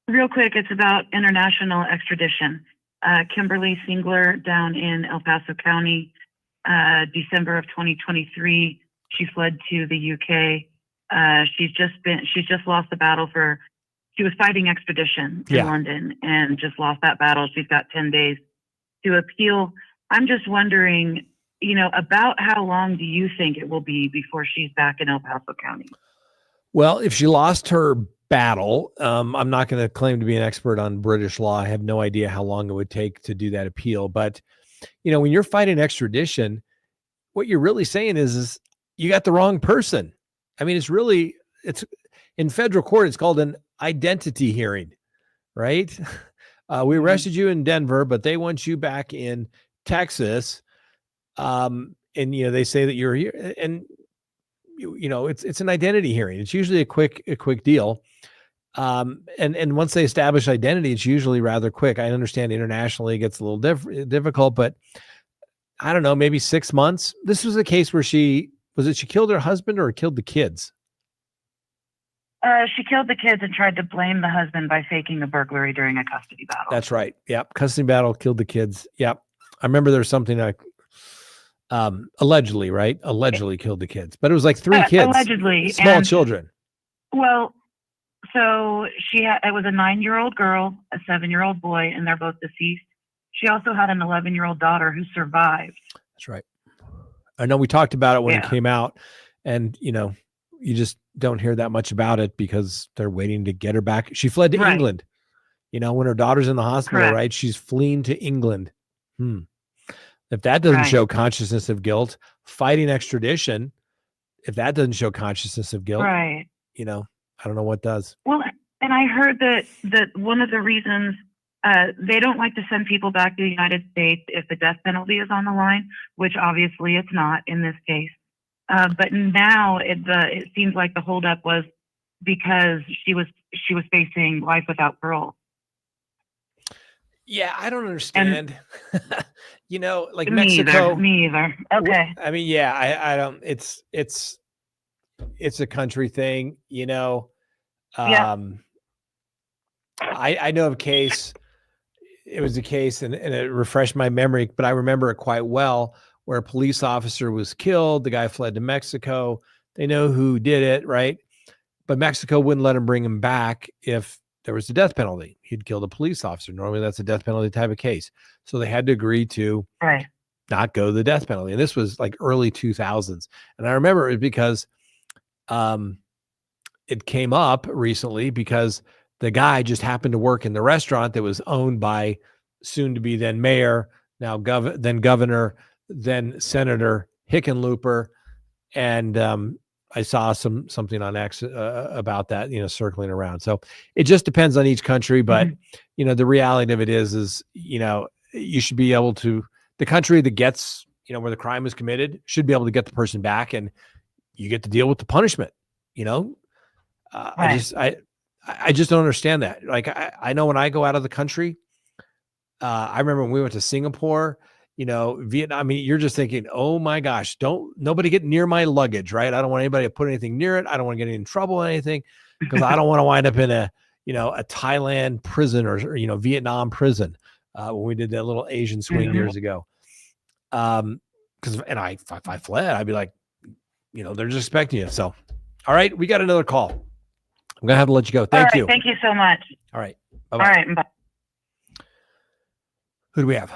B: Real quick. It's about international extradition. Kimberly Singler down in El Paso County, December of 2023. She fled to the UK. She's just lost the battle she was fighting extradition in London and just lost that battle. She's got 10 days to appeal. I'm just wondering, about how long do you think it will be before she's back in El Paso County?
A: Well, if she lost her battle, I'm not going to claim to be an expert on British law. I have no idea how long it would take to do that appeal. But, when you're fighting extradition, what you're really saying is you got the wrong person. I mean, it's in federal court, it's called an identity hearing, right? We arrested you in Denver, but they want you back in Texas. And, they say that you're here and, it's an identity hearing. It's usually a quick deal. And once they establish identity, it's usually rather quick. I understand internationally it gets a little difficult, but I don't know, maybe 6 months. This was a case where she Was it she killed her husband or killed the kids?
B: She killed the kids and tried to blame the husband by faking a burglary during a custody battle.
A: That's right. Yep. Custody battle, killed the kids. Yep. I remember there was something like allegedly, right? Allegedly killed the kids, but it was like 3 kids,
B: allegedly,
A: small children.
B: Well, so it was a 9-year-old girl, a 7-year-old boy, and they're both deceased. She also had an 11-year-old daughter who survived.
A: That's right. I know we talked about it when it came out, and you just don't hear that much about it because they're waiting to get her back. She fled to England. When her daughter's in the hospital, right? She's fleeing to England. If that doesn't show consciousness of guilt, fighting extradition, if that doesn't show consciousness of guilt, I don't know what does.
B: Well, and I heard that one of the reasons they don't like to send people back to the United States if the death penalty is on the line, which obviously it's not in this case. But now it seems like the holdup was because she was facing life without parole. Yeah,
A: I don't understand. Like
B: me
A: Mexico.
B: Me either. Okay.
A: I mean, I don't. It's a country thing. I know of a case. It was a case, and it refreshed my memory, but I remember it quite well, where a police officer was killed. The guy fled to Mexico. They know who did it, right? But Mexico wouldn't let him bring him back if there was a death penalty. He'd killed a police officer. Normally that's a death penalty type of case. So they had to agree to not go to the death penalty. And this was like early 2000s. And I remember it because it came up recently because the guy just happened to work in the restaurant that was owned by soon to be then mayor, now then governor, then Senator Hickenlooper. And I saw something on X about that, circling around. So it just depends on each country. But, the reality of it is, you should be able to, the country that gets, where the crime was committed should be able to get the person back, and you get to deal with the punishment, I just don't understand that. Like, I know when I go out of the country, I remember when we went to Singapore, Vietnam, I mean, you're just thinking, oh my gosh, nobody get near my luggage, right? I don't want anybody to put anything near it. I don't want to get in trouble or anything, because I don't want to wind up in a Thailand prison or Vietnam prison, when we did that little Asian swing years ago. If I fled, I'd be like, they're just expecting you. So, all right, we got another call. I'm going to have to let you go. Thank you.
B: Thank you so much.
A: All right. Bye-bye.
B: All right. Bye.
A: Who do we have?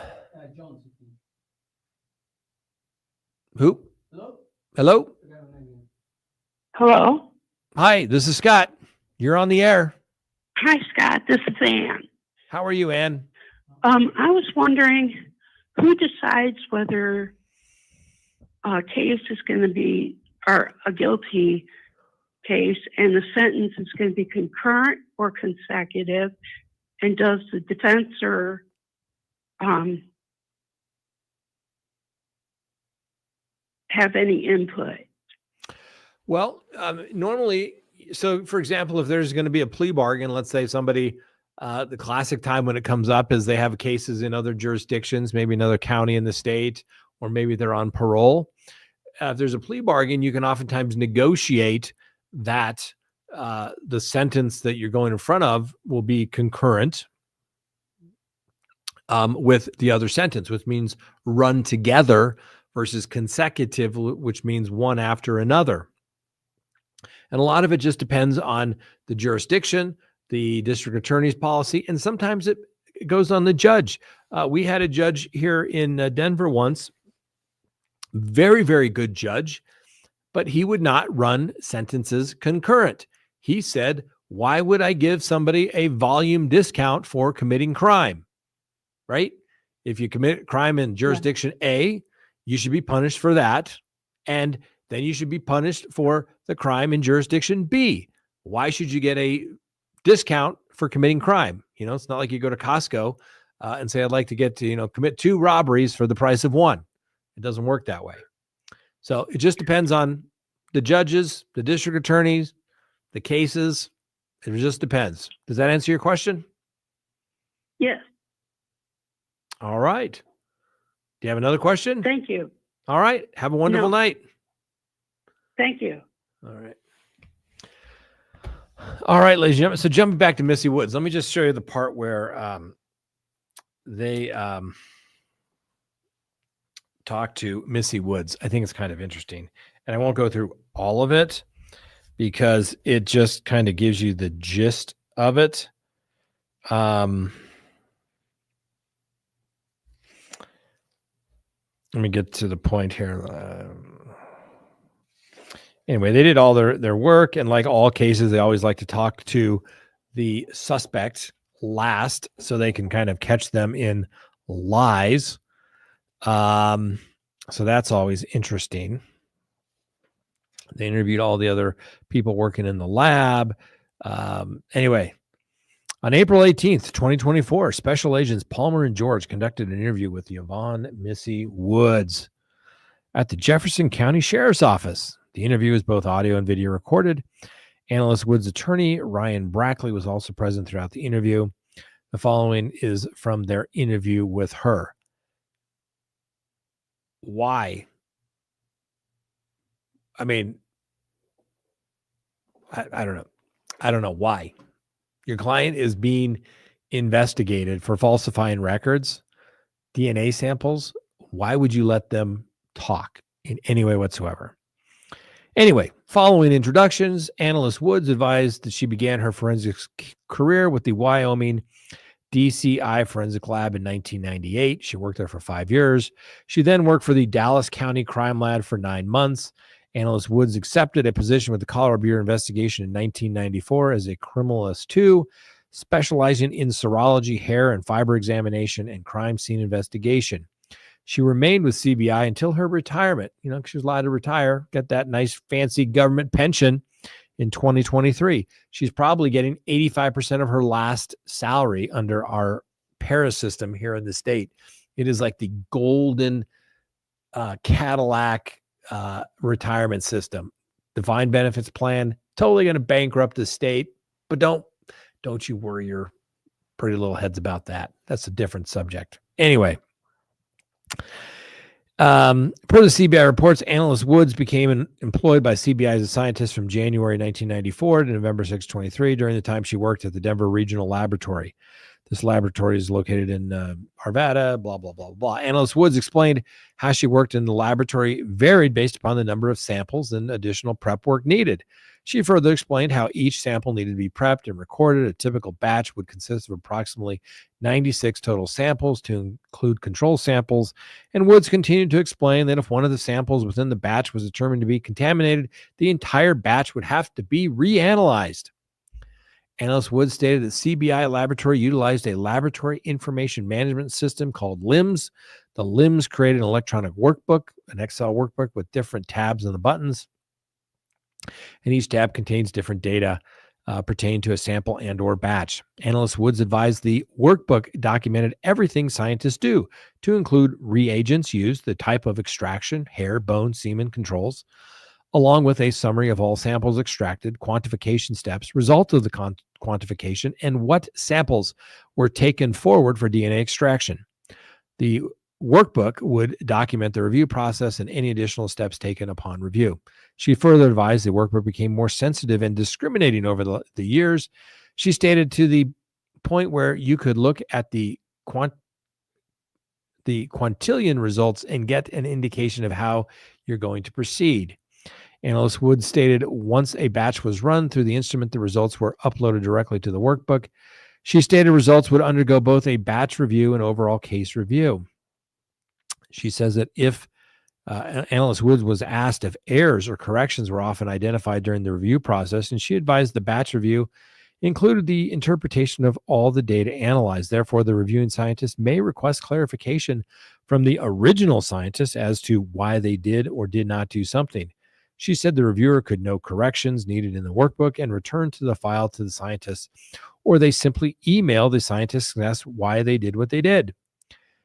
A: Who? Hello?
C: Hello?
A: Hi, this is Scott. You're on the air.
C: Hi, Scott. This is Ann.
A: How are you, Ann?
C: I was wondering who decides whether a case is going to be or a guilty case and the sentence is going to be concurrent or consecutive, and does the defense or have any input?
A: Well, normally, so for example, if there's going to be a plea bargain, let's say somebody, the classic time when it comes up is they have cases in other jurisdictions, maybe another county in the state, or maybe they're on parole. If there's a plea bargain, you can oftentimes negotiate that the sentence that you're going in front of will be concurrent with the other sentence, which means run together, versus consecutive, which means one after another. And a lot of it just depends on the jurisdiction, the district attorney's policy, and sometimes it goes on the judge. We had a judge here in Denver once, very, very good judge, but he would not run sentences concurrent. He said, why would I give somebody a volume discount for committing crime? Right? If you commit crime in jurisdiction A, you should be punished for that. And then you should be punished for the crime in jurisdiction B. Why should you get a discount for committing crime? It's not like you go to Costco and say, I'd like to get to, commit 2 robberies for the price of 1. It doesn't work that way. So it just depends on the judges, the district attorneys, the cases. It just depends. Does that answer your question?
C: Yes.
A: All right. Do you have another question?
C: Thank you.
A: All right. Have a wonderful night.
C: Thank you.
A: All right. All right, ladies and gentlemen. So jumping back to Missy Woods, let me just show you the part where they talk to Missy Woods. I think it's kind of interesting. And I won't go through all of it because it just kind of gives you the gist of it. Let me get to the point here. Anyway, they did all their work, and like all cases, they always like to talk to the suspect last so they can kind of catch them in lies. So that's always interesting. They interviewed all the other people working in the lab. Anyway, on April 18th, 2024, Special Agents Palmer and George conducted an interview with Yvonne Missy Woods at the Jefferson County Sheriff's Office. The interview is both audio and video recorded. Analyst Woods' attorney, Ryan Brackley, was also present throughout the interview. The following is from their interview with her. Why? I mean, I don't know. I don't know why. Your client is being investigated for falsifying records, DNA samples. Why would you let them talk in any way whatsoever? Anyway, following introductions, Analyst Woods advised that she began her forensics career with the Wyoming DCI Forensic Lab in 1998. She worked there for 5 years. She then worked for the Dallas County Crime Lab for 9 months. Analyst Woods accepted a position with the Colorado Bureau of Investigation in 1994 as a criminalist 2, specializing in serology, hair and fiber examination, and crime scene investigation. She remained with CBI until her retirement. You know, she was allowed to retire, get that nice fancy government pension in 2023. She's probably getting 85% of her last salary under our Paris system here in the state. It is like the golden Cadillac retirement system. Defined benefits plan, totally going to bankrupt the state, but don't you worry your pretty little heads about that. That's a different subject. Anyway, per the CBI reports, Analyst Woods became employed by CBI as a scientist from January 1994 to November 6, 2023, during the time she worked at the Denver Regional Laboratory. This laboratory is located in Arvada, blah, blah, blah, blah. Analyst Woods explained how she worked in the laboratory varied based upon the number of samples and additional prep work needed. She further explained how each sample needed to be prepped and recorded. A typical batch would consist of approximately 96 total samples to include control samples. And Woods continued to explain that if one of the samples within the batch was determined to be contaminated, the entire batch would have to be reanalyzed. Analyst Woods stated that CBI Laboratory utilized a laboratory information management system called LIMS. The LIMS created an electronic workbook, an Excel workbook with different tabs and the buttons. And each tab contains different data pertaining to a sample and or batch. Analyst Woods advised the workbook documented everything scientists do, to include reagents used, the type of extraction, hair, bone, semen controls, along with a summary of all samples extracted, quantification steps, result of the quantification, and what samples were taken forward for DNA extraction. The workbook would document the review process and any additional steps taken upon review. She further advised the workbook became more sensitive and discriminating over the years. She stated to the point where you could look at the quintillion results and get an indication of how you're going to proceed. Analyst Woods stated once a batch was run through the instrument, the results were uploaded directly to the workbook. She stated results would undergo both a batch review and overall case review. She says that if Analyst Woods was asked if errors or corrections were often identified during the review process, and she advised the batch review included the interpretation of all the data analyzed. Therefore, the reviewing scientist may request clarification from the original scientist as to why they did or did not do something. She said the reviewer could note corrections needed in the workbook and return to the file to the scientist, or they simply email the scientist and ask why they did what they did.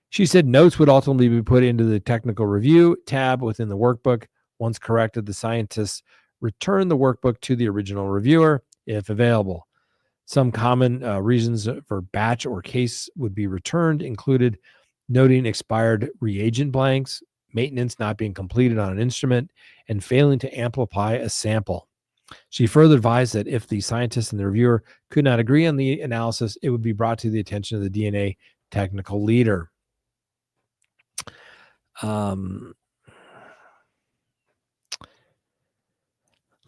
A: She said notes would ultimately be put into the technical review tab within the workbook. Once corrected, the scientists return the workbook to the original reviewer if available. Some common reasons for batch or case would be returned included noting expired reagent blanks, maintenance not being completed on an instrument, and failing to amplify a sample. She further advised that if the scientist and the reviewer could not agree on the analysis, it would be brought to the attention of the DNA technical leader. Let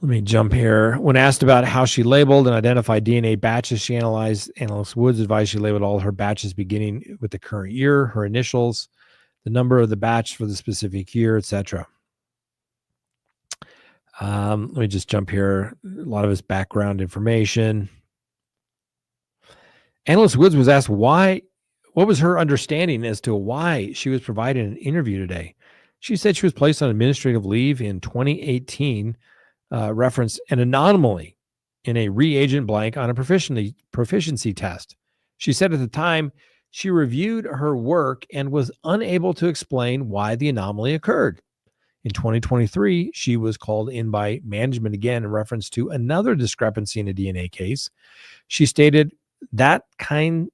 A: me jump here. When asked about how she labeled and identified DNA batches she analyzed, Analyst Woods advised she labeled all her batches beginning with the current year, her initials, the number of the batch for the specific year, etc. Let me just jump here. A lot of his background information. Analyst Woods was asked what was her understanding as to why she was provided an interview today. She said she was placed on administrative leave in 2018, referenced an anomaly in a reagent blank on a proficiency test. She said at the time she reviewed her work and was unable to explain why the anomaly occurred. In 2023, she was called in by management again in reference to another discrepancy in a DNA case. She stated that's kind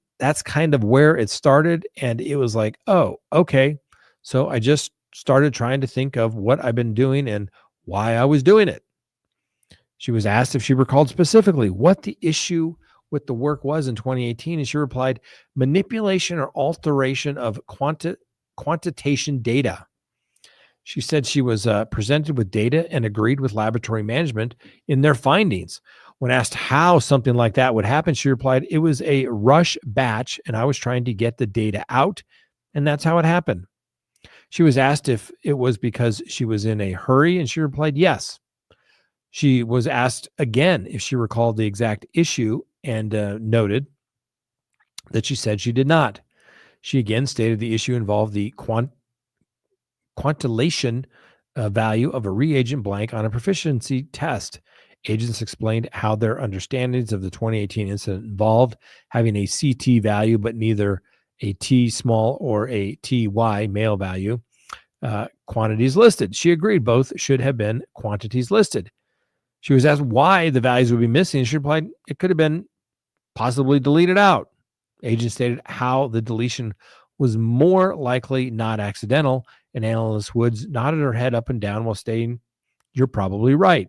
A: of where it started, and it was like, oh, okay. So I just started trying to think of what I've been doing and why I was doing it. She was asked if she recalled specifically what the issue with the work was in 2018, and she replied, manipulation or alteration of quantitation data. She said she was presented with data and agreed with laboratory management in their findings. When asked how something like that would happen, she replied, it was a rush batch and I was trying to get the data out, and that's how it happened. She was asked if it was because she was in a hurry, and she replied, yes. She was asked again if she recalled the exact issue and noted that she said she did not. She again stated the issue involved the quantillation value of a reagent blank on a proficiency test. Agents explained how their understandings of the 2018 incident involved having a CT value, but neither a T small or a TY male value. Quantities listed. She agreed both should have been quantities listed. She was asked why the values would be missing. She replied, it could have been possibly deleted out. Agent stated how the deletion was more likely not accidental, and Analyst Woods nodded her head up and down while stating, you're probably right.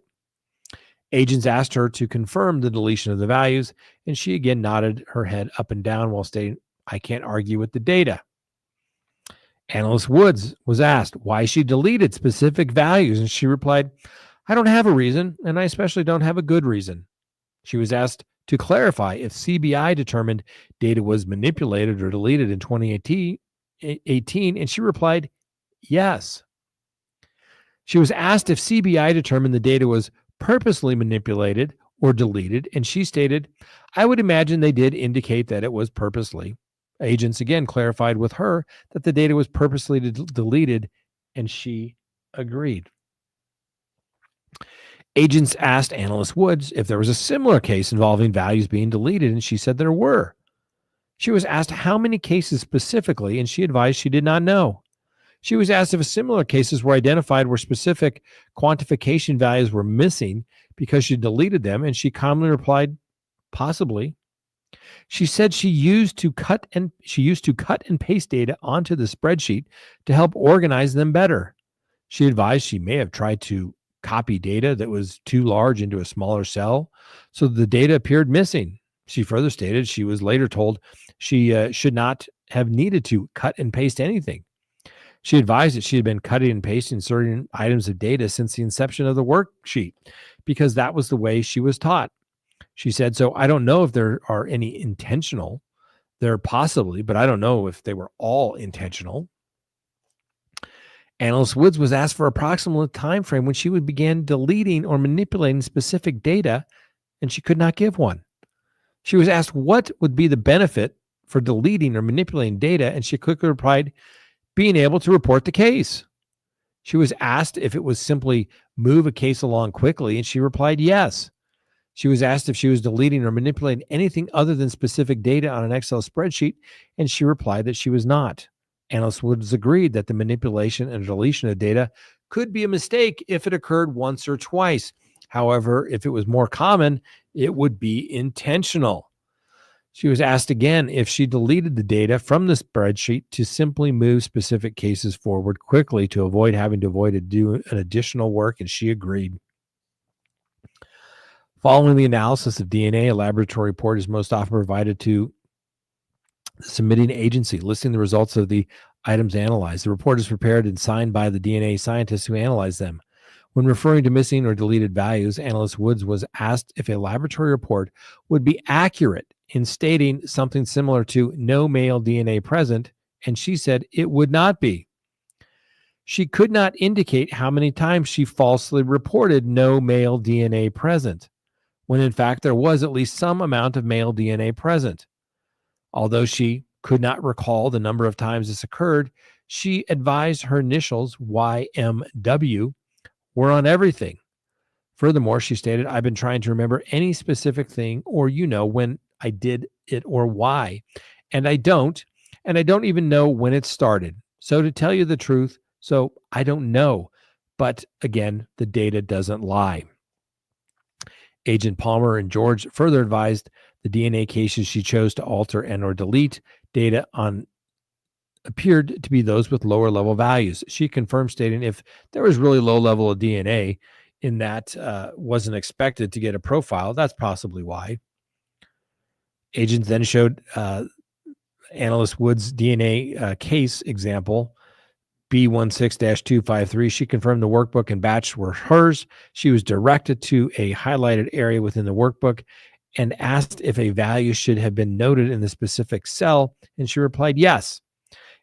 A: Agents asked her to confirm the deletion of the values, and she again nodded her head up and down while stating, I can't argue with the data. Analyst Woods was asked why she deleted specific values, and she replied, I don't have a reason, and I especially don't have a good reason. She was asked to clarify if CBI determined data was manipulated or deleted in 2018, and she replied, yes. She was asked if CBI determined the data was purposely manipulated or deleted, and she stated, I would imagine they did indicate that it was purposely. Agents again clarified with her that the data was purposely deleted, and she agreed. Agents asked Analyst Woods if there was a similar case involving values being deleted, and she said there were. She was asked how many cases specifically, and she advised she did not know. She was asked if similar cases were identified where specific quantification values were missing because she deleted them, and she calmly replied, possibly. She said she used to cut and paste data onto the spreadsheet to help organize them better. She advised she may have tried to copy data that was too large into a smaller cell, so the data appeared missing. She further stated she was later told she should not have needed to cut and paste anything. She advised that she had been cutting and pasting certain items of data since the inception of the worksheet because that was the way she was taught. She said, so I don't know if there are any intentional. There possibly, but I don't know if they were all intentional. Analyst Woods was asked for approximate time frame when she would begin deleting or manipulating specific data, and she could not give one. She was asked what would be the benefit for deleting or manipulating data, and she quickly replied, being able to report the case. She was asked if it was simply move a case along quickly, and she replied yes. She was asked if she was deleting or manipulating anything other than specific data on an Excel spreadsheet, and she replied that she was not. Analyst Woods agreed that the manipulation and deletion of data could be a mistake if it occurred once or twice. However, if it was more common, it would be intentional. She was asked again if she deleted the data from the spreadsheet to simply move specific cases forward quickly to avoid having to do an additional work, and she agreed. Following the analysis of DNA, a laboratory report is most often provided to the submitting agency, listing the results of the items analyzed. The report is prepared and signed by the DNA scientists who analyze them. When referring to missing or deleted values, Analyst Woods was asked if a laboratory report would be accurate in stating something similar to no male DNA present, and she said it would not be. She could not indicate how many times she falsely reported no male DNA present, when in fact there was at least some amount of male DNA present. Although she could not recall the number of times this occurred, she advised her initials, YMW, were on everything. Furthermore, she stated, I've been trying to remember any specific thing or, when I did it or why. And I don't even know when it started. So to tell you the truth, I don't know. But again, the data doesn't lie. Agent Palmer and George further advised the DNA cases she chose to alter and or delete data on appeared to be those with lower level values. She confirmed, stating if there was really low level of DNA in that wasn't expected to get a profile, that's possibly why. Agents then showed Analyst Wood's DNA case example, B16-253. She confirmed the workbook and batch were hers. She was directed to a highlighted area within the workbook and asked if a value should have been noted in the specific cell, and she replied yes.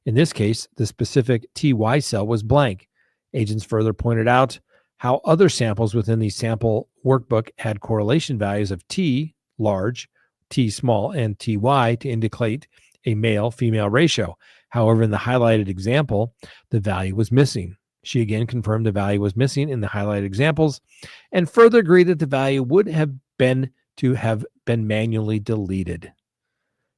A: In this case, the specific TY cell was blank. Agents further pointed out how other samples within the sample workbook had correlation values of T large, T small, and TY to indicate a male-female ratio. However, in the highlighted example, the value was missing. She again confirmed the value was missing in the highlighted examples and further agreed that the value would have been manually deleted.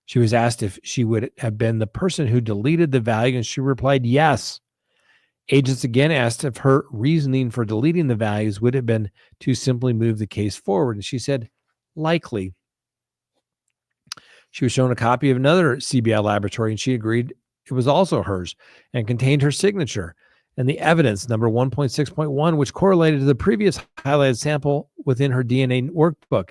A: She was asked if she would have been the person who deleted the value, and she replied yes. Agents again asked if her reasoning for deleting the values would have been to simply move the case forward, and she said likely. She was shown a copy of another CBI laboratory, and she agreed it was also hers and contained her signature and the evidence, number 1.6.1, which correlated to the previous highlighted sample within her DNA workbook.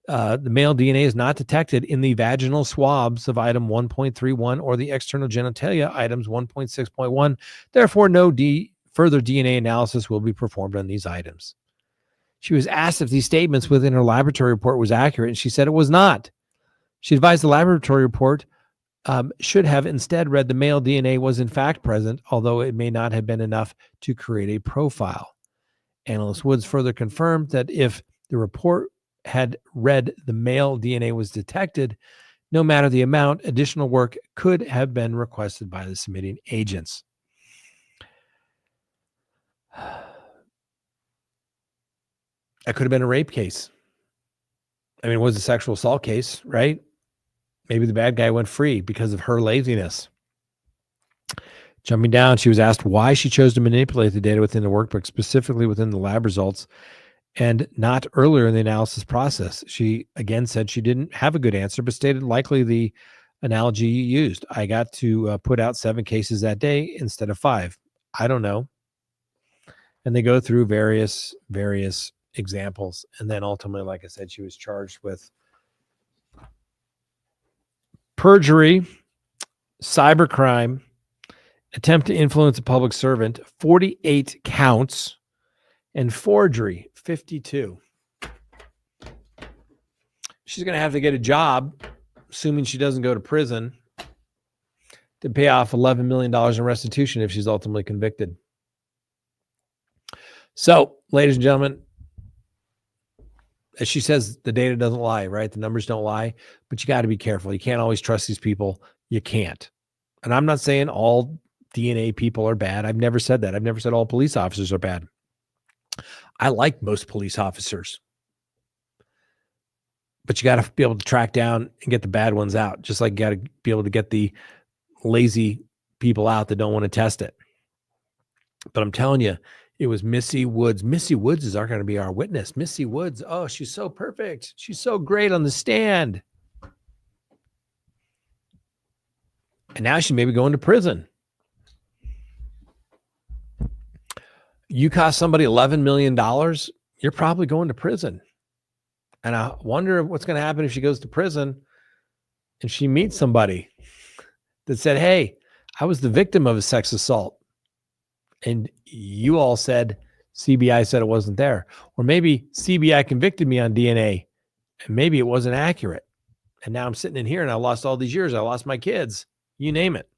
A: The male DNA is not detected in the vaginal swabs of item 1.31 or the external genitalia items 1.6.1. Therefore, no further DNA analysis will be performed on these items. She was asked if these statements within her laboratory report was accurate, and she said it was not. She advised the laboratory report should have instead read the male DNA was in fact present, although it may not have been enough to create a profile. Analyst Woods further confirmed that if the report had read the male DNA was detected, no matter the amount, additional work could have been requested by the submitting agents. That could have been a rape case. I mean, it was a sexual assault case, right? Maybe the bad guy went free because of her laziness. Jumping down, she was asked why she chose to manipulate the data within the workbook, specifically within the lab results, and not earlier in the analysis process. She again said she didn't have a good answer, but stated likely the analogy you used. I got to put out 7 cases that day instead of 5. I don't know. And they go through various examples. And then ultimately, like I said, she was charged with perjury, cybercrime, attempt to influence a public servant, 48 counts, and forgery, 52. She's going to have to get a job, assuming she doesn't go to prison, to pay off $11 million in restitution if she's ultimately convicted. So, ladies and gentlemen, as she says, the data doesn't lie, right? The numbers don't lie, but you got to be careful. You can't always trust these people. You can't. And I'm not saying all DNA people are bad. I've never said that. I've never said all police officers are bad. I like most police officers, but you got to be able to track down and get the bad ones out, just like you got to be able to get the lazy people out that don't want to test it. But I'm telling you, it was Missy Woods. Missy Woods is going to be our witness. Missy Woods. Oh, she's so perfect. She's so great on the stand. And now she may be going to prison. You cost somebody $11 million, you're probably going to prison. And I wonder what's going to happen if she goes to prison and she meets somebody that said, hey, I was the victim of a sex assault. And you all said, CBI said it wasn't there. Or maybe CBI convicted me on DNA and maybe it wasn't accurate. And now I'm sitting in here and I lost all these years. I lost my kids, you name it.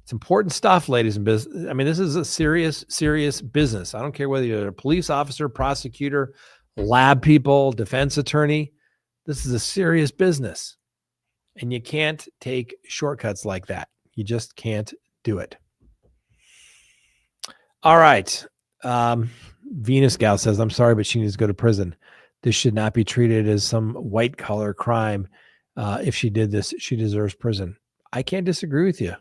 A: It's important stuff, ladies and business. I mean, this is a serious, serious business. I don't care whether you're a police officer, prosecutor, lab people, defense attorney. This is a serious business. And you can't take shortcuts like that. You just can't do it. All right. Venus Gal says, I'm sorry, but she needs to go to prison. This should not be treated as some white collar crime. If she did this, she deserves prison. I can't disagree with you,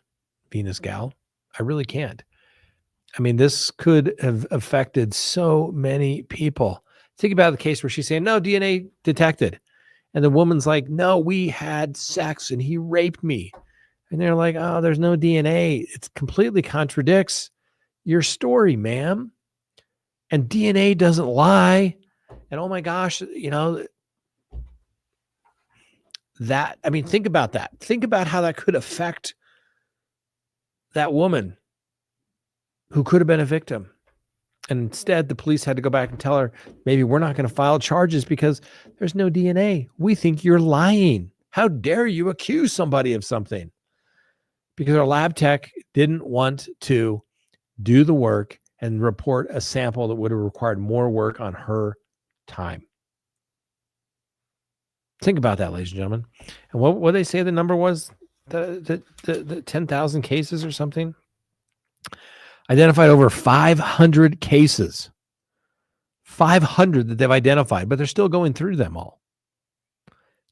A: Venus Gal. I really can't. I mean, this could have affected so many people. Think about the case where she's saying, no, DNA detected. And the woman's like, no, we had sex and he raped me. And they're like, oh, there's no DNA. It completely contradicts your story, ma'am. And DNA doesn't lie. And oh my gosh, you know, that, I mean, think about that. Think about how that could affect that woman who could have been a victim. And instead, the police had to go back and tell her, maybe we're not going to file charges because there's no DNA. We think you're lying. How dare you accuse somebody of something? Because our lab tech didn't want to do the work and report a sample that would have required more work on her time. Think about that, ladies and gentlemen. And what they say the number was, the 10,000 cases or something? Identified over 500 cases. 500 that they've identified, but they're still going through them all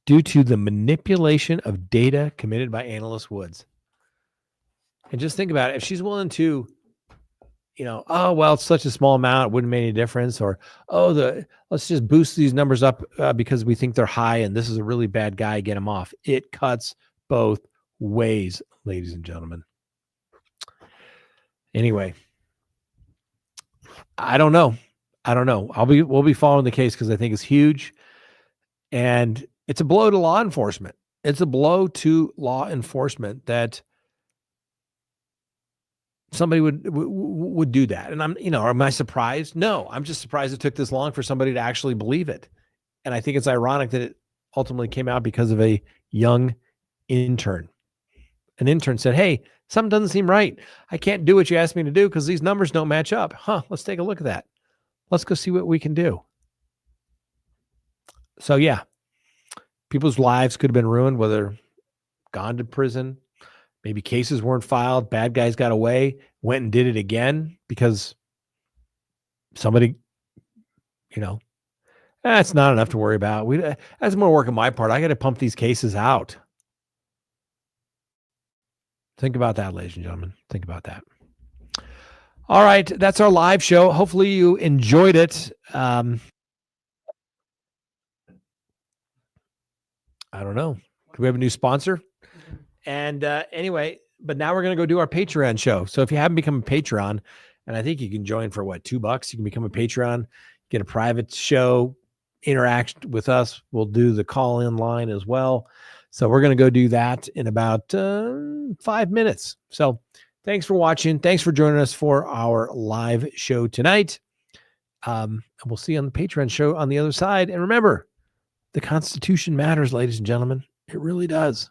A: due to the manipulation of data committed by Analyst Woods. And just think about it. If she's willing to, you know, oh, well, it's such a small amount, it wouldn't make any difference. Or, oh, let's just boost these numbers up because we think they're high and this is a really bad guy, get him off. It cuts both ways, ladies and gentlemen. Anyway, I don't know. We'll be following the case because I think it's huge. And it's a blow to law enforcement. It's a blow to law enforcement that somebody would do that. And am I surprised? No, I'm just surprised it took this long for somebody to actually believe it. And I think it's ironic that it ultimately came out because of a young intern. An intern said, hey, something doesn't seem right. I can't do what you asked me to do because these numbers don't match up. Let's take a look at that. Let's go see what we can do. So yeah, people's lives could have been ruined, whether gone to prison, maybe cases weren't filed, bad guys got away, went and did it again because somebody, that's not enough to worry about. That's more work on my part. I got to pump these cases out. Think about that, ladies and gentlemen. Think about that. All right. That's our live show. Hopefully you enjoyed it. I don't know. Do we have a new sponsor? And anyway, but now we're going to go do our Patreon show. So if you haven't become a Patreon, and I think you can join for $2, you can become a Patreon, get a private show, interact with us. We'll do the call-in line as well. So we're going to go do that in about 5 minutes. So thanks for watching. Thanks for joining us for our live show tonight. And we'll see you on the Patreon show on the other side. And remember, the Constitution matters, ladies and gentlemen. It really does.